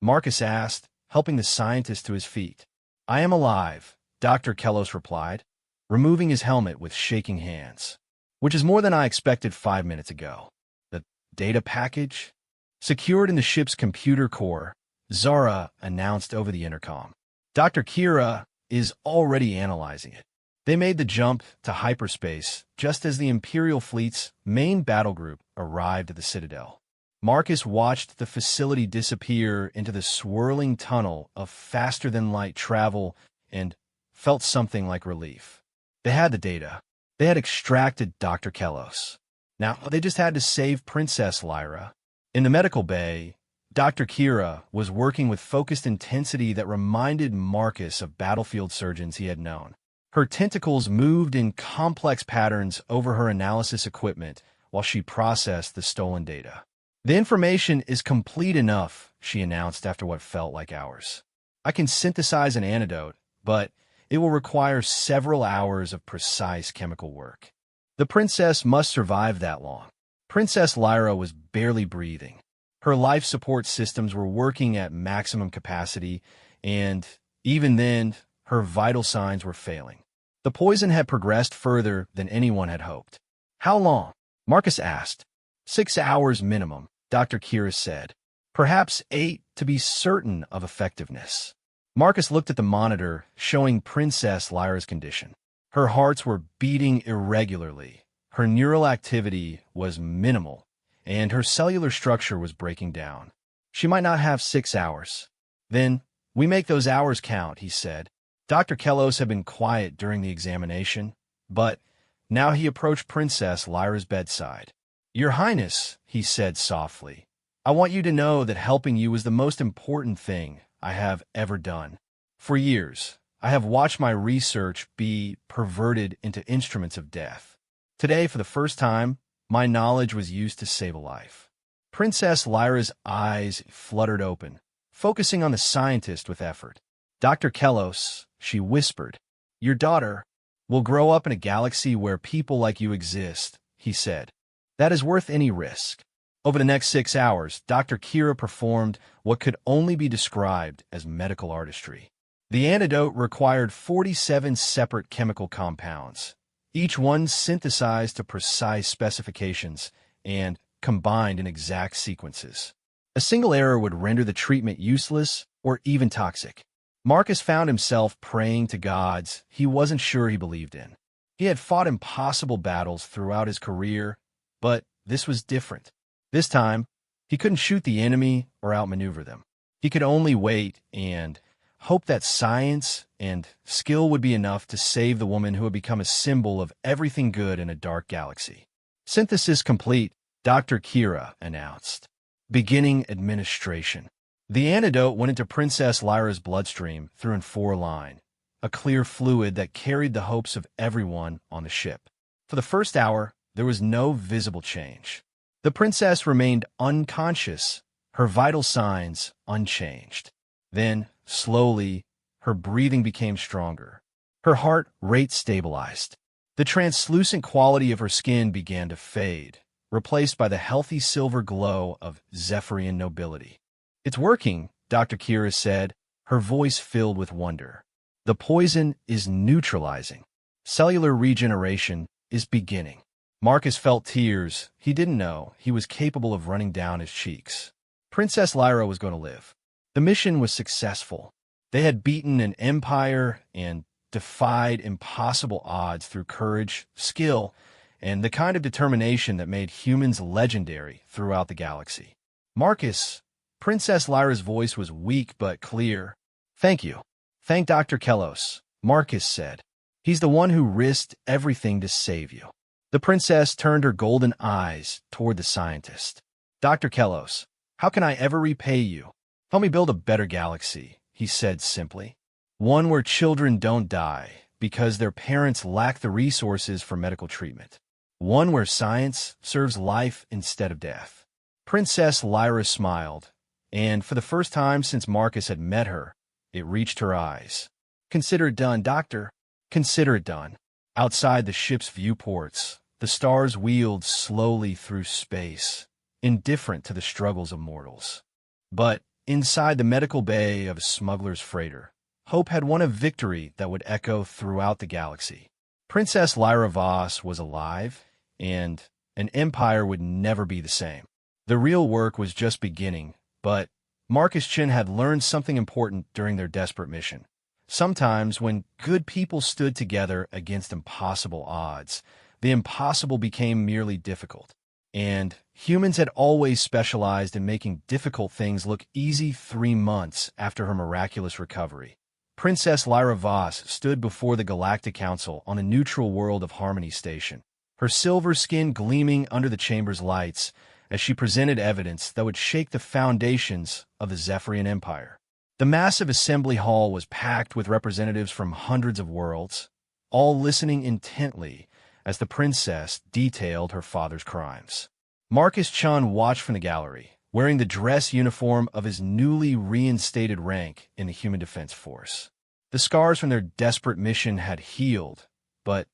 Marcus asked, helping the scientist to his feet. "I am alive," Dr. Kellos replied, removing his helmet with shaking hands. "Which is more than I expected 5 minutes ago." "The data package?" "Secured in the ship's computer core," Zara announced over the intercom. "Dr. Kira is already analyzing it." They made the jump to hyperspace just as the Imperial fleet's main battle group arrived at the Citadel. Marcus watched the facility disappear into the swirling tunnel of faster-than-light travel and felt something like relief. They had the data. They had extracted Dr. Kellos. Now, they just had to save Princess Lyra. In the medical bay, Dr. Kira was working with focused intensity that reminded Marcus of battlefield surgeons he had known. Her tentacles moved in complex patterns over her analysis equipment while she processed the stolen data. "The information is complete enough," she announced after what felt like hours. "I can synthesize an antidote, but it will require several hours of precise chemical work. The princess must survive that long." Princess Lyra was barely breathing. Her life support systems were working at maximum capacity, and even then, her vital signs were failing. The poison had progressed further than anyone had hoped. "How long?" Marcus asked. 6 hours minimum," Dr. Kira said. "Perhaps 8 to be certain of effectiveness." Marcus looked at the monitor showing Princess Lyra's condition. Her hearts were beating irregularly, her neural activity was minimal, and her cellular structure was breaking down. "She might not have 6 hours." "Then we make those hours count," he said. Dr. Kellos had been quiet during the examination, but now he approached Princess Lyra's bedside. "Your Highness," he said softly, "I want you to know that helping you is the most important thing I have ever done. For years, I have watched my research be perverted into instruments of death. Today, for the first time, my knowledge was used to save a life." Princess Lyra's eyes fluttered open, focusing on the scientist with effort. "Dr. Kellos," she whispered, "your daughter will grow up in a galaxy where people like you exist," he said. "That is worth any risk." Over the next 6 hours, Dr. Kira performed what could only be described as medical artistry. The antidote required 47 separate chemical compounds, each one synthesized to precise specifications and combined in exact sequences. A single error would render the treatment useless or even toxic. Marcus found himself praying to gods he wasn't sure he believed in. He had fought impossible battles throughout his career, but this was different. This time, he couldn't shoot the enemy or outmaneuver them. He could only wait and hope that science and skill would be enough to save the woman who had become a symbol of everything good in a dark galaxy. "Synthesis complete," Dr. Kira announced. "Beginning administration." The antidote went into Princess Lyra's bloodstream through an 4 line, a clear fluid that carried the hopes of everyone on the ship. For the first hour, there was no visible change. The princess remained unconscious, her vital signs unchanged. Then, slowly, her breathing became stronger. Her heart rate stabilized. The translucent quality of her skin began to fade, replaced by the healthy silver glow of Zephyrian nobility. "It's working," Dr. Kira said, her voice filled with wonder. "The poison is neutralizing. Cellular regeneration is beginning." Marcus felt tears. He didn't know he was capable of running down his cheeks. Princess Lyra was going to live. The mission was successful. They had beaten an empire and defied impossible odds through courage, skill, and the kind of determination that made humans legendary throughout the galaxy. "Marcus," Princess Lyra's voice was weak but clear. "Thank you. Thank Dr. Kellos," Marcus said. "He's the one who risked everything to save you." The princess turned her golden eyes toward the scientist. "Dr. Kellos, how can I ever repay you? Help me build a better galaxy," he said simply. "One where children don't die because their parents lack the resources for medical treatment. One where science serves life instead of death." Princess Lyra smiled, and for the first time since Marcus had met her, it reached her eyes. "Consider it done, Doctor. Consider it done." Outside the ship's viewports, the stars wheeled slowly through space, indifferent to the struggles of mortals. But inside the medical bay of a smuggler's freighter, hope had won a victory that would echo throughout the galaxy. Princess Lyra Voss was alive, and an empire would never be the same. The real work was just beginning, but Marcus Chin had learned something important during their desperate mission. Sometimes, when good people stood together against impossible odds, the impossible became merely difficult. And humans had always specialized in making difficult things look easy 3 months after her miraculous recovery. Princess Lyra Voss stood before the Galactic Council on a neutral world of Harmony Station, her silver skin gleaming under the chamber's lights as she presented evidence that would shake the foundations of the Zephyrian Empire. The massive assembly hall was packed with representatives from hundreds of worlds, all listening intently as the princess detailed her father's crimes. Marcus Chun watched from the gallery, wearing the dress uniform of his newly reinstated rank in the Human Defense Force. The scars from their desperate mission had healed, but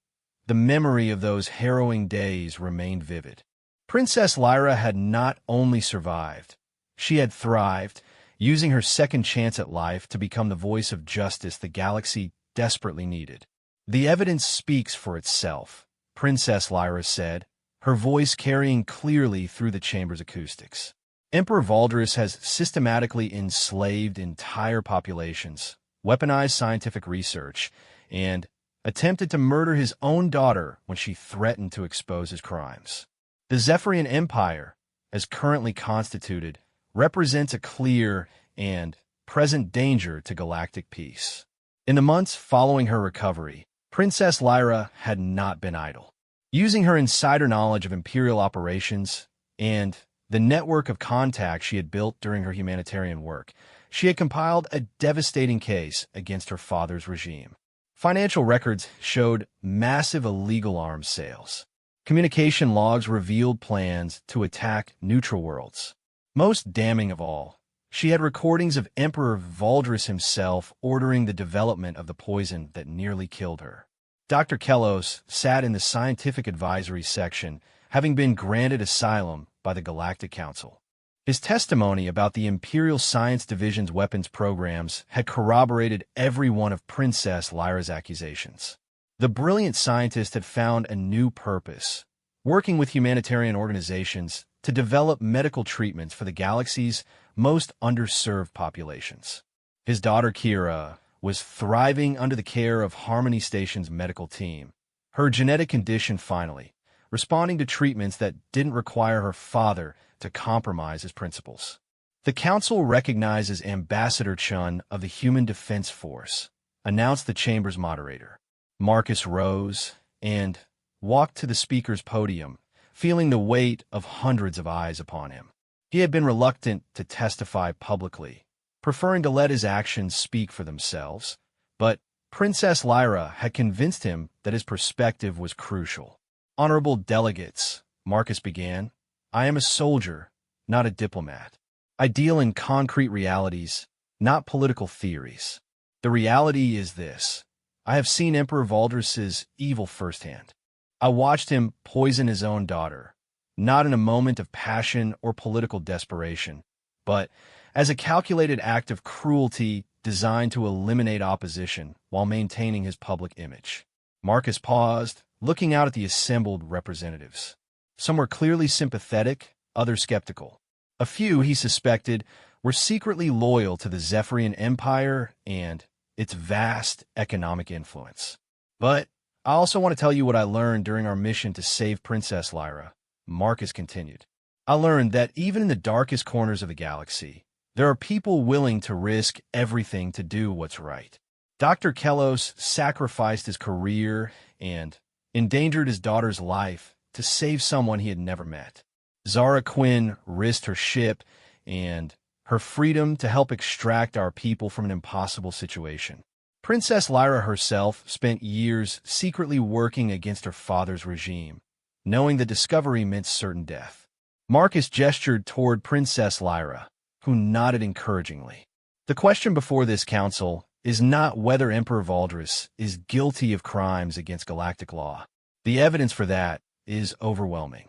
the memory of those harrowing days remained vivid. Princess Lyra had not only survived, she had thrived, using her second chance at life to become the voice of justice the galaxy desperately needed. "The evidence speaks for itself," Princess Lyra said, her voice carrying clearly through the chamber's acoustics. "Emperor Valdris has systematically enslaved entire populations, weaponized scientific research, and attempted to murder his own daughter when she threatened to expose his crimes. The Zephyrian Empire, as currently constituted, represents a clear and present danger to galactic peace." In the months following her recovery, Princess Lyra had not been idle. Using her insider knowledge of Imperial operations and the network of contacts she had built during her humanitarian work, she had compiled a devastating case against her father's regime. Financial records showed massive illegal arms sales. Communication logs revealed plans to attack neutral worlds. Most damning of all, she had recordings of Emperor Valdris himself ordering the development of the poison that nearly killed her. Dr. Kellos sat in the scientific advisory section, having been granted asylum by the Galactic Council. His testimony about the Imperial Science Division's weapons programs had corroborated every one of Princess Lyra's accusations. The brilliant scientist had found a new purpose, working with humanitarian organizations to develop medical treatments for the galaxy's most underserved populations. His daughter Kira was thriving under the care of Harmony Station's medical team, her genetic condition finally responding to treatments that didn't require her father to compromise his principles. The council recognizes Ambassador Chun of the Human Defense Force, announced the chamber's moderator. Marcus rose and walked to the speaker's podium, feeling the weight of hundreds of eyes upon him. He had been reluctant to testify publicly, preferring to let his actions speak for themselves, but Princess Lyra had convinced him that his perspective was crucial. "Honorable delegates," Marcus began, I am a soldier, not a diplomat. I deal in concrete realities, not political theories. The reality is this. I have seen Emperor Valdris's evil firsthand. I watched him poison his own daughter, not in a moment of passion or political desperation, but as a calculated act of cruelty designed to eliminate opposition while maintaining his public image. Marcus paused, looking out at the assembled representatives. Some were clearly sympathetic, others skeptical. A few, he suspected, were secretly loyal to the Zephyrian Empire and its vast economic influence. But I also want to tell you what I learned during our mission to save Princess Lyra, Marcus continued. I learned that even in the darkest corners of the galaxy, there are people willing to risk everything to do what's right. Dr. Kellos sacrificed his career and endangered his daughter's life to save someone he had never met. Zara Quinn risked her ship and her freedom to help extract our people from an impossible situation. Princess Lyra herself spent years secretly working against her father's regime, knowing the discovery meant certain death. Marcus gestured toward Princess Lyra, who nodded encouragingly. The question before this council is not whether Emperor Valdris is guilty of crimes against galactic law. The evidence for that is overwhelming.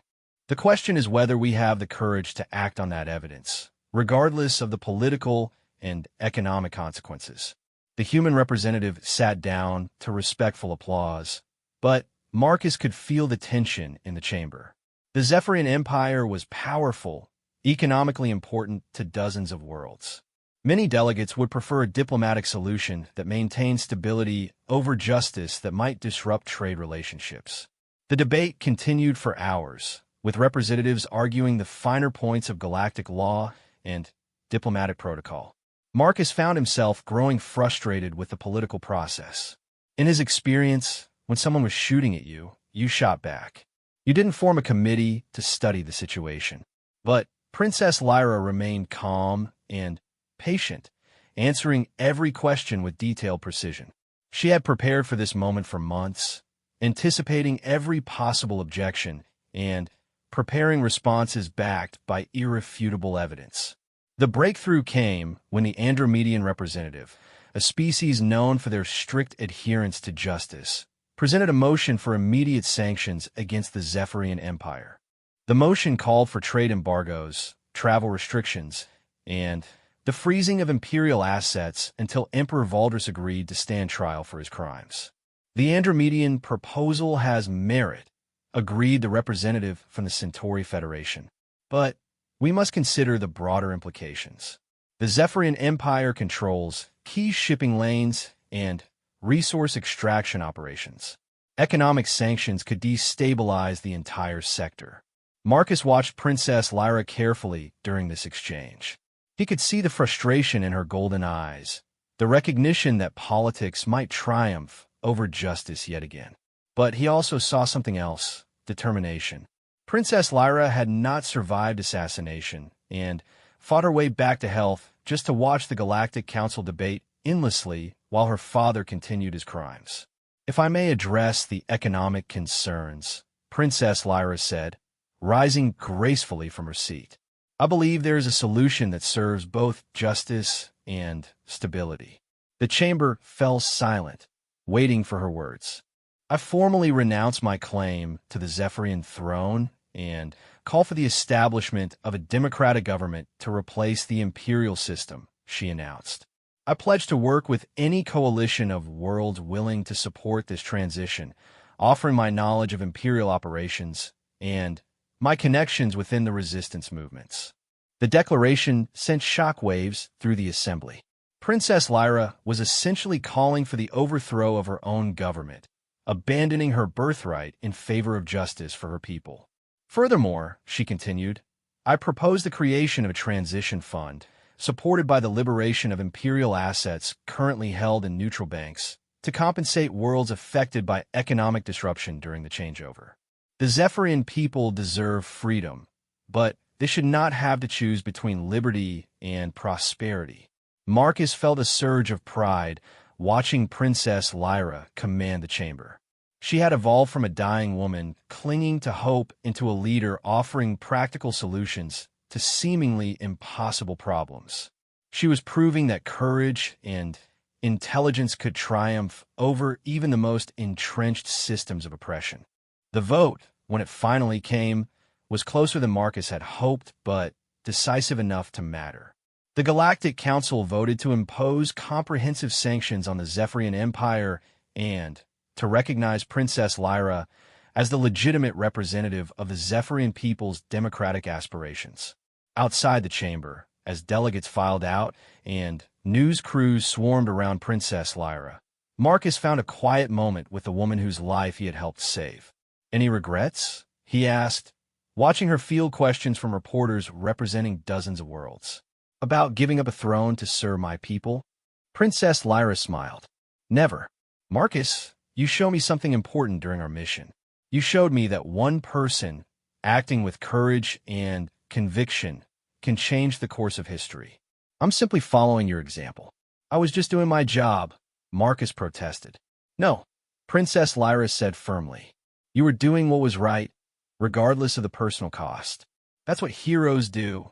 The question is whether we have the courage to act on that evidence, regardless of the political and economic consequences. The human representative sat down to respectful applause, but Marcus could feel the tension in the chamber. The Zephyrian Empire was powerful, economically important to dozens of worlds. Many delegates would prefer a diplomatic solution that maintained stability over justice that might disrupt trade relationships. The debate continued for hours, with representatives arguing the finer points of galactic law and diplomatic protocol. Marcus found himself growing frustrated with the political process. In his experience, when someone was shooting at you, you shot back. You didn't form a committee to study the situation. But Princess Lyra remained calm and patient, answering every question with detailed precision. She had prepared for this moment for months, anticipating every possible objection and preparing responses backed by irrefutable evidence. The breakthrough came when the Andromedian representative, a species known for their strict adherence to justice, presented a motion for immediate sanctions against the Zephyrian Empire. The motion called for trade embargoes, travel restrictions, and the freezing of imperial assets until Emperor Valdris agreed to stand trial for his crimes. The Andromedian proposal has merit, agreed the representative from the Centauri Federation. But we must consider the broader implications. The Zephyrian Empire controls key shipping lanes and resource extraction operations. Economic sanctions could destabilize the entire sector. Marcus watched Princess Lyra carefully during this exchange. He could see the frustration in her golden eyes, the recognition that politics might triumph over justice yet again. But he also saw something else, determination. Princess Lyra had not survived assassination and fought her way back to health just to watch the Galactic Council debate endlessly while her father continued his crimes. If I may address the economic concerns, Princess Lyra said, rising gracefully from her seat. I believe there is a solution that serves both justice and stability. The chamber fell silent, waiting for her words. I formally renounce my claim to the Zephyrian throne and call for the establishment of a democratic government to replace the imperial system, she announced. I pledge to work with any coalition of worlds willing to support this transition, offering my knowledge of imperial operations and my connections within the resistance movements. The declaration sent shockwaves through the assembly. Princess Lyra was essentially calling for the overthrow of her own government, abandoning her birthright in favor of justice for her people. Furthermore, she continued, I propose the creation of a transition fund, supported by the liberation of imperial assets currently held in neutral banks, to compensate worlds affected by economic disruption during the changeover. The Zephyrian people deserve freedom, but they should not have to choose between liberty and prosperity. Marcus felt a surge of pride watching Princess Lyra command the chamber. She had evolved from a dying woman, clinging to hope, into a leader offering practical solutions to seemingly impossible problems. She was proving that courage and intelligence could triumph over even the most entrenched systems of oppression. The vote, when it finally came, was closer than Marcus had hoped, but decisive enough to matter. The Galactic Council voted to impose comprehensive sanctions on the Zephyrian Empire and to recognize Princess Lyra as the legitimate representative of the Zephyrian people's democratic aspirations. Outside the chamber, as delegates filed out and news crews swarmed around Princess Lyra, Marcus found a quiet moment with the woman whose life he had helped save. "Any regrets?" he asked, watching her field questions from reporters representing dozens of worlds. "About giving up a throne to serve my people?" Princess Lyra smiled. "Never. Marcus, you showed me something important during our mission. You showed me that one person, acting with courage and conviction, can change the course of history. I'm simply following your example." "I was just doing my job," Marcus protested. "No," Princess Lyra said firmly. "You were doing what was right, regardless of the personal cost. That's what heroes do,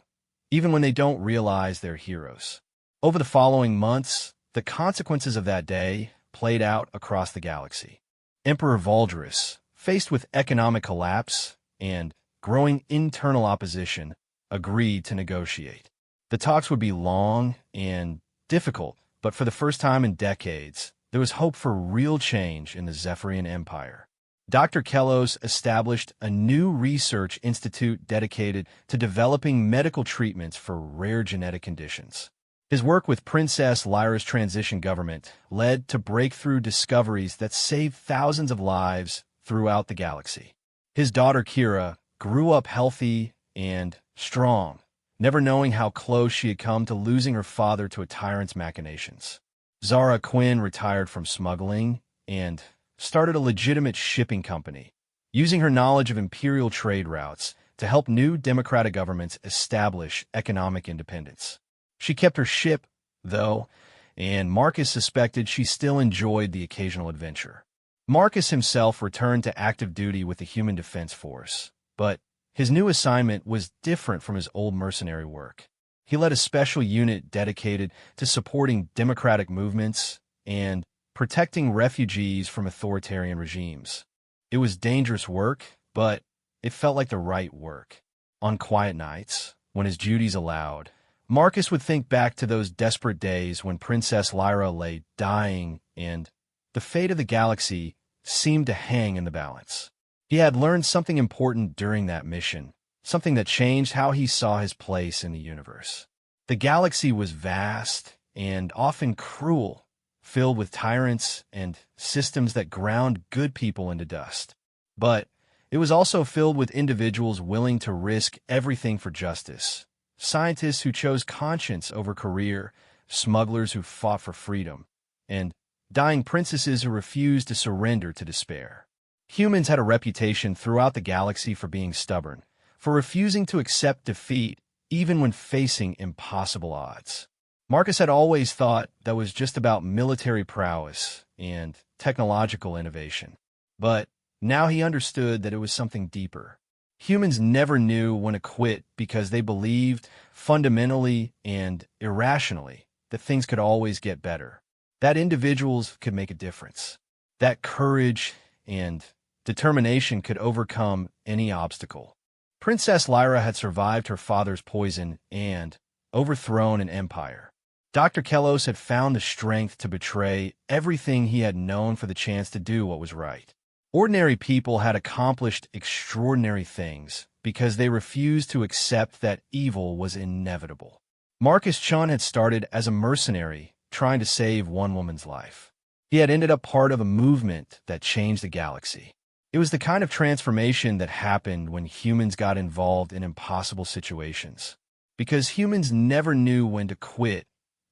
even when they don't realize they're heroes." Over the following months, the consequences of that day played out across the galaxy. Emperor Voldris, faced with economic collapse and growing internal opposition, agreed to negotiate. The talks would be long and difficult, but for the first time in decades, there was hope for real change in the Zephyrian Empire. Dr. Kellos established a new research institute dedicated to developing medical treatments for rare genetic conditions. His work with Princess Lyra's transition government led to breakthrough discoveries that saved thousands of lives throughout the galaxy. His daughter Kira grew up healthy and strong, never knowing how close she had come to losing her father to a tyrant's machinations. Zara Quinn retired from smuggling and started a legitimate shipping company, using her knowledge of imperial trade routes to help new democratic governments establish economic independence. She kept her ship, though, and Marcus suspected she still enjoyed the occasional adventure. Marcus himself returned to active duty with the Human Defense Force, but his new assignment was different from his old mercenary work. He led a special unit dedicated to supporting democratic movements and protecting refugees from authoritarian regimes. It was dangerous work, but it felt like the right work. On quiet nights, when his duties allowed, Marcus would think back to those desperate days when Princess Lyra lay dying and the fate of the galaxy seemed to hang in the balance. He had learned something important during that mission, something that changed how he saw his place in the universe. The galaxy was vast and often cruel, filled with tyrants and systems that ground good people into dust. But it was also filled with individuals willing to risk everything for justice. Scientists who chose conscience over career, smugglers who fought for freedom, and dying princesses who refused to surrender to despair. Humans had a reputation throughout the galaxy for being stubborn, for refusing to accept defeat even when facing impossible odds. Marcus had always thought that was just about military prowess and technological innovation. But now he understood that it was something deeper. Humans never knew when to quit because they believed fundamentally and irrationally that things could always get better, that individuals could make a difference, that courage and determination could overcome any obstacle. Princess Lyra had survived her father's poison and overthrown an empire. Dr. Kellos had found the strength to betray everything he had known for the chance to do what was right. Ordinary people had accomplished extraordinary things because they refused to accept that evil was inevitable. Marcus Chun had started as a mercenary trying to save one woman's life. He had ended up part of a movement that changed the galaxy. It was the kind of transformation that happened when humans got involved in impossible situations, because humans never knew when to quit,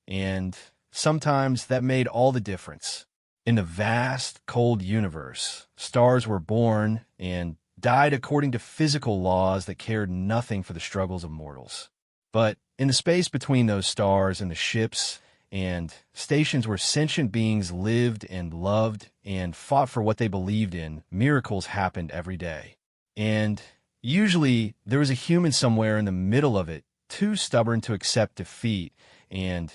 and sometimes that made all the difference. In the vast, cold universe, stars were born and died according to physical laws that cared nothing for the struggles of mortals. But in the space between those stars and the ships, and stations where sentient beings lived and loved and fought for what they believed in. Miracles happened every day. And usually there was a human somewhere in the middle of it, too stubborn to accept defeat and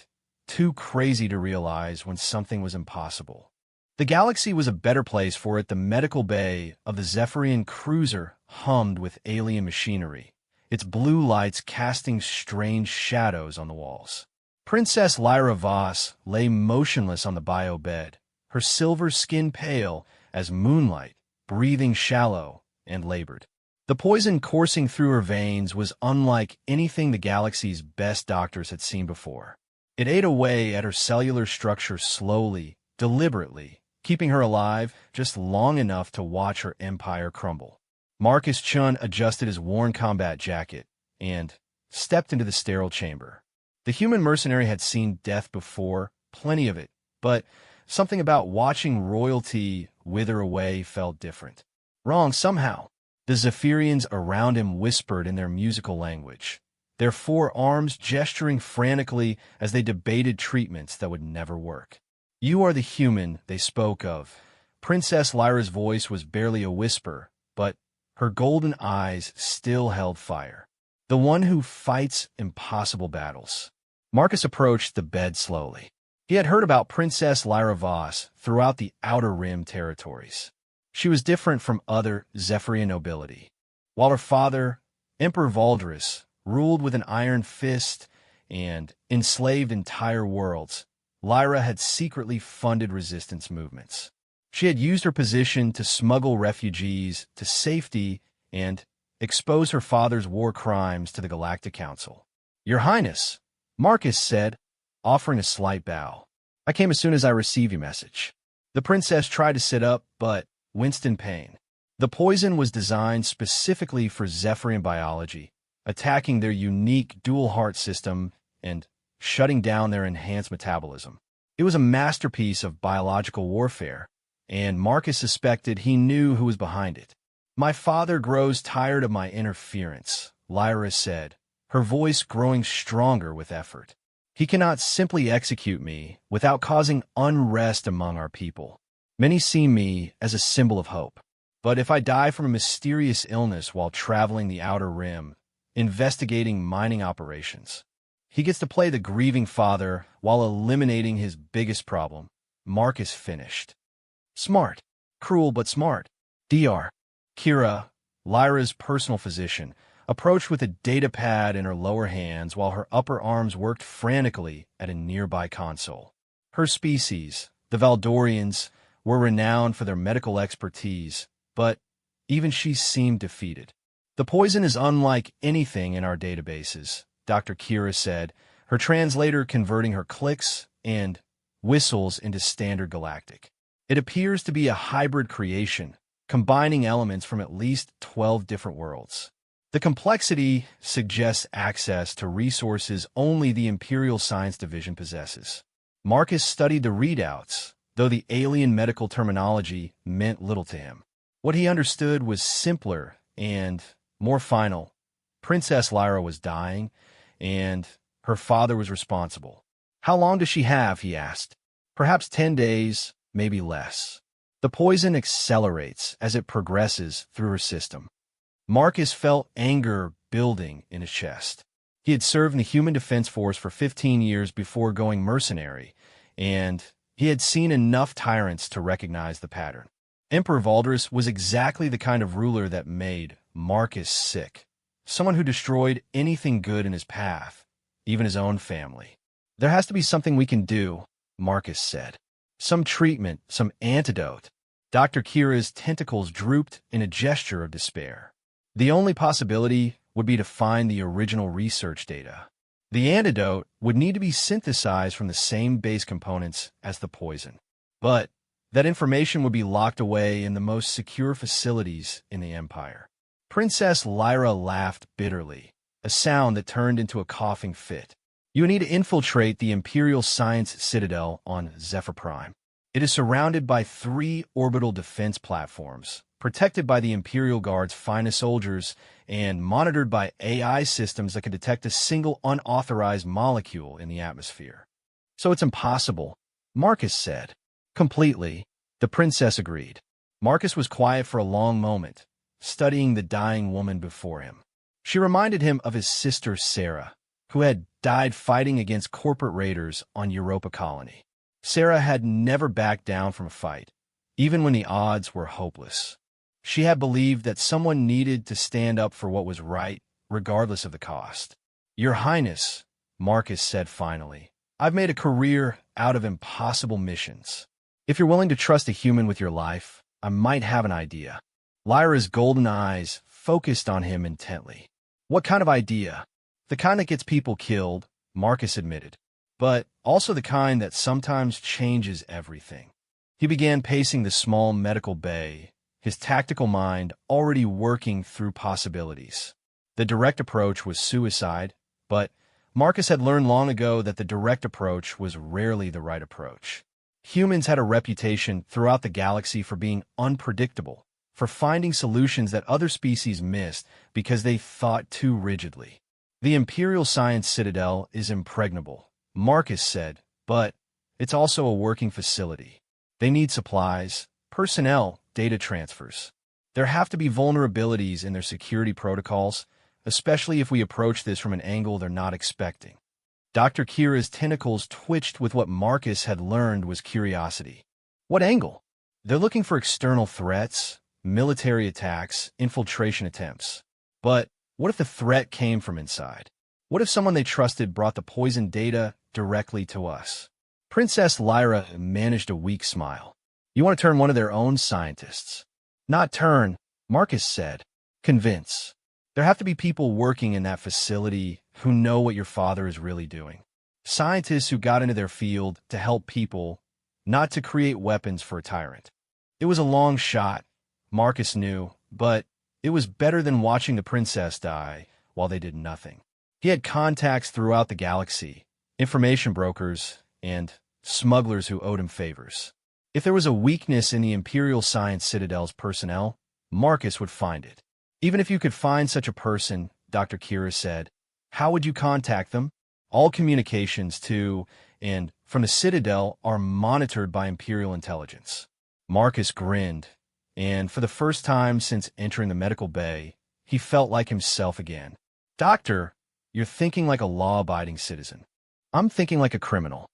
too crazy to realize when something was impossible. The galaxy was a better place for it. The medical bay of the Zephyrian cruiser hummed with alien machinery, its blue lights casting strange shadows on the walls. Princess Lyra Voss lay motionless on the bio bed, her silver skin pale as moonlight, breathing shallow and labored. The poison coursing through her veins was unlike anything the galaxy's best doctors had seen before. It ate away at her cellular structure slowly, deliberately, keeping her alive just long enough to watch her empire crumble. Marcus Chun adjusted his worn combat jacket and stepped into the sterile chamber. The human mercenary had seen death before, plenty of it, but something about watching royalty wither away felt different. Wrong somehow. The Zephyrians around him whispered in their musical language, their four arms gesturing frantically as they debated treatments that would never work. "You are the human," they spoke of. Princess Lyra's voice was barely a whisper, but her golden eyes still held fire. "The one who fights impossible battles." Marcus approached the bed slowly. He had heard about Princess Lyra Voss throughout the Outer Rim territories. She was different from other Zephyrian nobility. While her father, Emperor Valdris, ruled with an iron fist and enslaved entire worlds, Lyra had secretly funded resistance movements. She had used her position to smuggle refugees to safety and expose her father's war crimes to the Galactic Council. "Your Highness," Marcus said, offering a slight bow. "I came as soon as I received your message." The princess tried to sit up, but winced in pain. The poison was designed specifically for Zephyrian biology, attacking their unique dual heart system and shutting down their enhanced metabolism. It was a masterpiece of biological warfare, and Marcus suspected he knew who was behind it. "My father grows tired of my interference," Lyra said, her voice growing stronger with effort. "He cannot simply execute me without causing unrest among our people. Many see me as a symbol of hope. But if I die from a mysterious illness while traveling the Outer Rim, investigating mining operations, he gets to play the grieving father while eliminating his biggest problem." Marcus finished. "Smart. Cruel but smart." Dr. Kira, Lyra's personal physician, approached with a data pad in her lower hands while her upper arms worked frantically at a nearby console. Her species, the Valdorians, were renowned for their medical expertise, but even she seemed defeated. "The poison is unlike anything in our databases," Dr. Kira said, her translator converting her clicks and whistles into standard galactic. "It appears to be a hybrid creation, combining elements from at least 12 different worlds. The complexity suggests access to resources only the Imperial Science Division possesses." Marcus studied the readouts, though the alien medical terminology meant little to him. What he understood was simpler and more final. Princess Lyra was dying, and her father was responsible. "How long does she have?" he asked. "Perhaps 10 days, maybe less. The poison accelerates as it progresses through her system." Marcus felt anger building in his chest. He had served in the Human Defense Force for 15 years before going mercenary, and he had seen enough tyrants to recognize the pattern. Emperor Valdris was exactly the kind of ruler that made Marcus sick. Someone who destroyed anything good in his path, even his own family. "There has to be something we can do," Marcus said. "Some treatment, some antidote." Dr. Kira's tentacles drooped in a gesture of despair. "The only possibility would be to find the original research data. The antidote would need to be synthesized from the same base components as the poison. But that information would be locked away in the most secure facilities in the Empire." Princess Lyra laughed bitterly, a sound that turned into a coughing fit. "You need to infiltrate the Imperial Science Citadel on Zephyr Prime. It is surrounded by 3 orbital defense platforms, protected by the Imperial Guard's finest soldiers, and monitored by AI systems that can detect a single unauthorized molecule in the atmosphere. So it's impossible, Marcus said. Completely, the princess agreed. Marcus was quiet for a long moment, studying the dying woman before him. She reminded him of his sister Sarah, who had died fighting against corporate raiders on Europa Colony. Sarah had never backed down from a fight, even when the odds were hopeless. She had believed that someone needed to stand up for what was right, regardless of the cost. Your Highness, Marcus said finally, I've made a career out of impossible missions. If you're willing to trust a human with your life, I might have an idea. Lyra's golden eyes focused on him intently. What kind of idea? The kind that gets people killed, Marcus admitted, but also the kind that sometimes changes everything. He began pacing the small medical bay, his tactical mind already working through possibilities. The direct approach was suicide, but Marcus had learned long ago that the direct approach was rarely the right approach. Humans had a reputation throughout the galaxy for being unpredictable, for finding solutions that other species missed because they thought too rigidly. The Imperial Science Citadel is impregnable, Marcus said, but it's also a working facility. They need supplies, personnel, data transfers. There have to be vulnerabilities in their security protocols, especially if we approach this from an angle they're not expecting. Dr. Kira's tentacles twitched with what Marcus had learned was curiosity. What angle? They're looking for external threats, military attacks, infiltration attempts. But what if the threat came from inside? What if someone they trusted brought the poisoned data directly to us? Princess Lyra managed a weak smile. You want to turn one of their own scientists? Not turn, Marcus said. Convince. There have to be people working in that facility who know what your father is really doing. Scientists who got into their field to help people, not to create weapons for a tyrant. It was a long shot, Marcus knew, but it was better than watching the princess die while they did nothing. He had contacts throughout the galaxy, information brokers, and smugglers who owed him favors. If there was a weakness in the Imperial Science Citadel's personnel, Marcus would find it. Even if you could find such a person, Dr. Kira said, how would you contact them? All communications to and from the Citadel are monitored by Imperial intelligence. Marcus grinned, and for the first time since entering the medical bay, he felt like himself again. Doctor, you're thinking like a law-abiding citizen. I'm thinking like a criminal.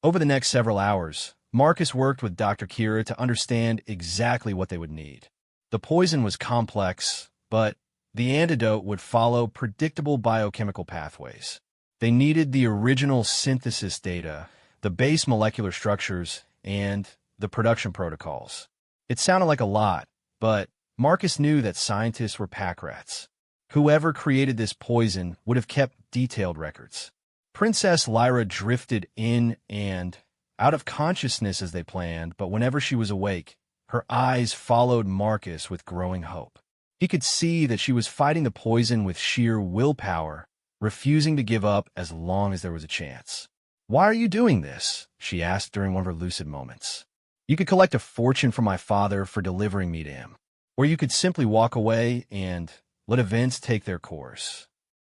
Over the next several hours, Marcus worked with Dr. Kira to understand exactly what they would need. The poison was complex, but the antidote would follow predictable biochemical pathways. They needed the original synthesis data, the base molecular structures, and the production protocols. It sounded like a lot, but Marcus knew that scientists were pack rats. Whoever created this poison would have kept detailed records. Princess Lyra drifted in and out of consciousness as they planned, but whenever she was awake, her eyes followed Marcus with growing hope. He could see that she was fighting the poison with sheer willpower, refusing to give up as long as there was a chance. Why are you doing this? She asked during one of her lucid moments. You could collect a fortune from my father for delivering me to him, or you could simply walk away and let events take their course.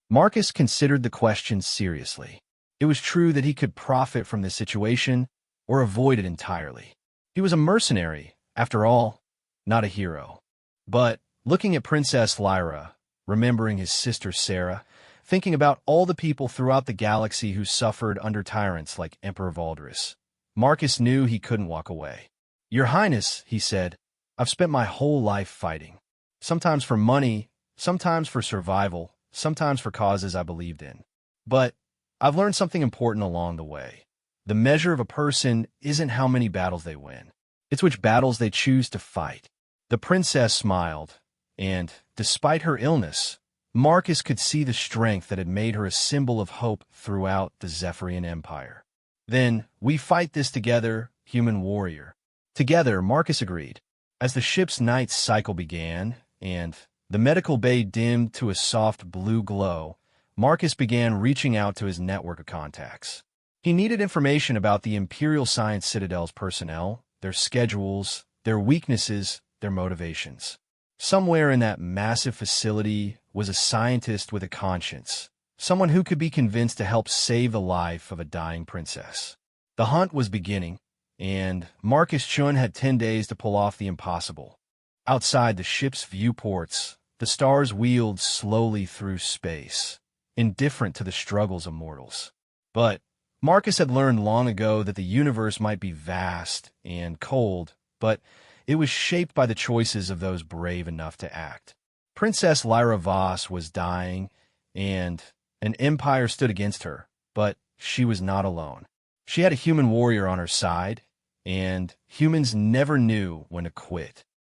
Marcus considered the question seriously. It was true that he could profit from this situation or avoid it entirely. He was a mercenary, after all, not a hero. But looking at Princess Lyra, remembering his sister Sarah, thinking about all the people throughout the galaxy who suffered under tyrants like Emperor Valdris, Marcus knew he couldn't walk away. Your Highness, he said, I've spent my whole life fighting. Sometimes for money, sometimes for survival, sometimes for causes I believed in. But I've learned something important along the way. The measure of a person isn't how many battles they win. It's which battles they choose to fight. The princess smiled, and, despite her illness, Marcus could see the strength that had made her a symbol of hope throughout the Zephyrian Empire. Then, we fight this together, human warrior. Together, Marcus agreed. As the ship's night cycle began, and the medical bay dimmed to a soft blue glow, Marcus began reaching out to his network of contacts. He needed information about the Imperial Science Citadel's personnel, their schedules, their weaknesses, their motivations. Somewhere in that massive facility was a scientist with a conscience, someone who could be convinced to help save the life of a dying princess. The hunt was beginning, and Marcus Chun had 10 days to pull off the impossible. Outside the ship's viewports, the stars wheeled slowly through space, indifferent to the struggles of mortals. But Marcus had learned long ago that the universe might be vast and cold, but it was shaped by the choices of those brave enough to act. Princess Lyra Voss was dying, and an empire stood against her, but she was not alone. She had a human warrior on her side, and humans never knew when to quit.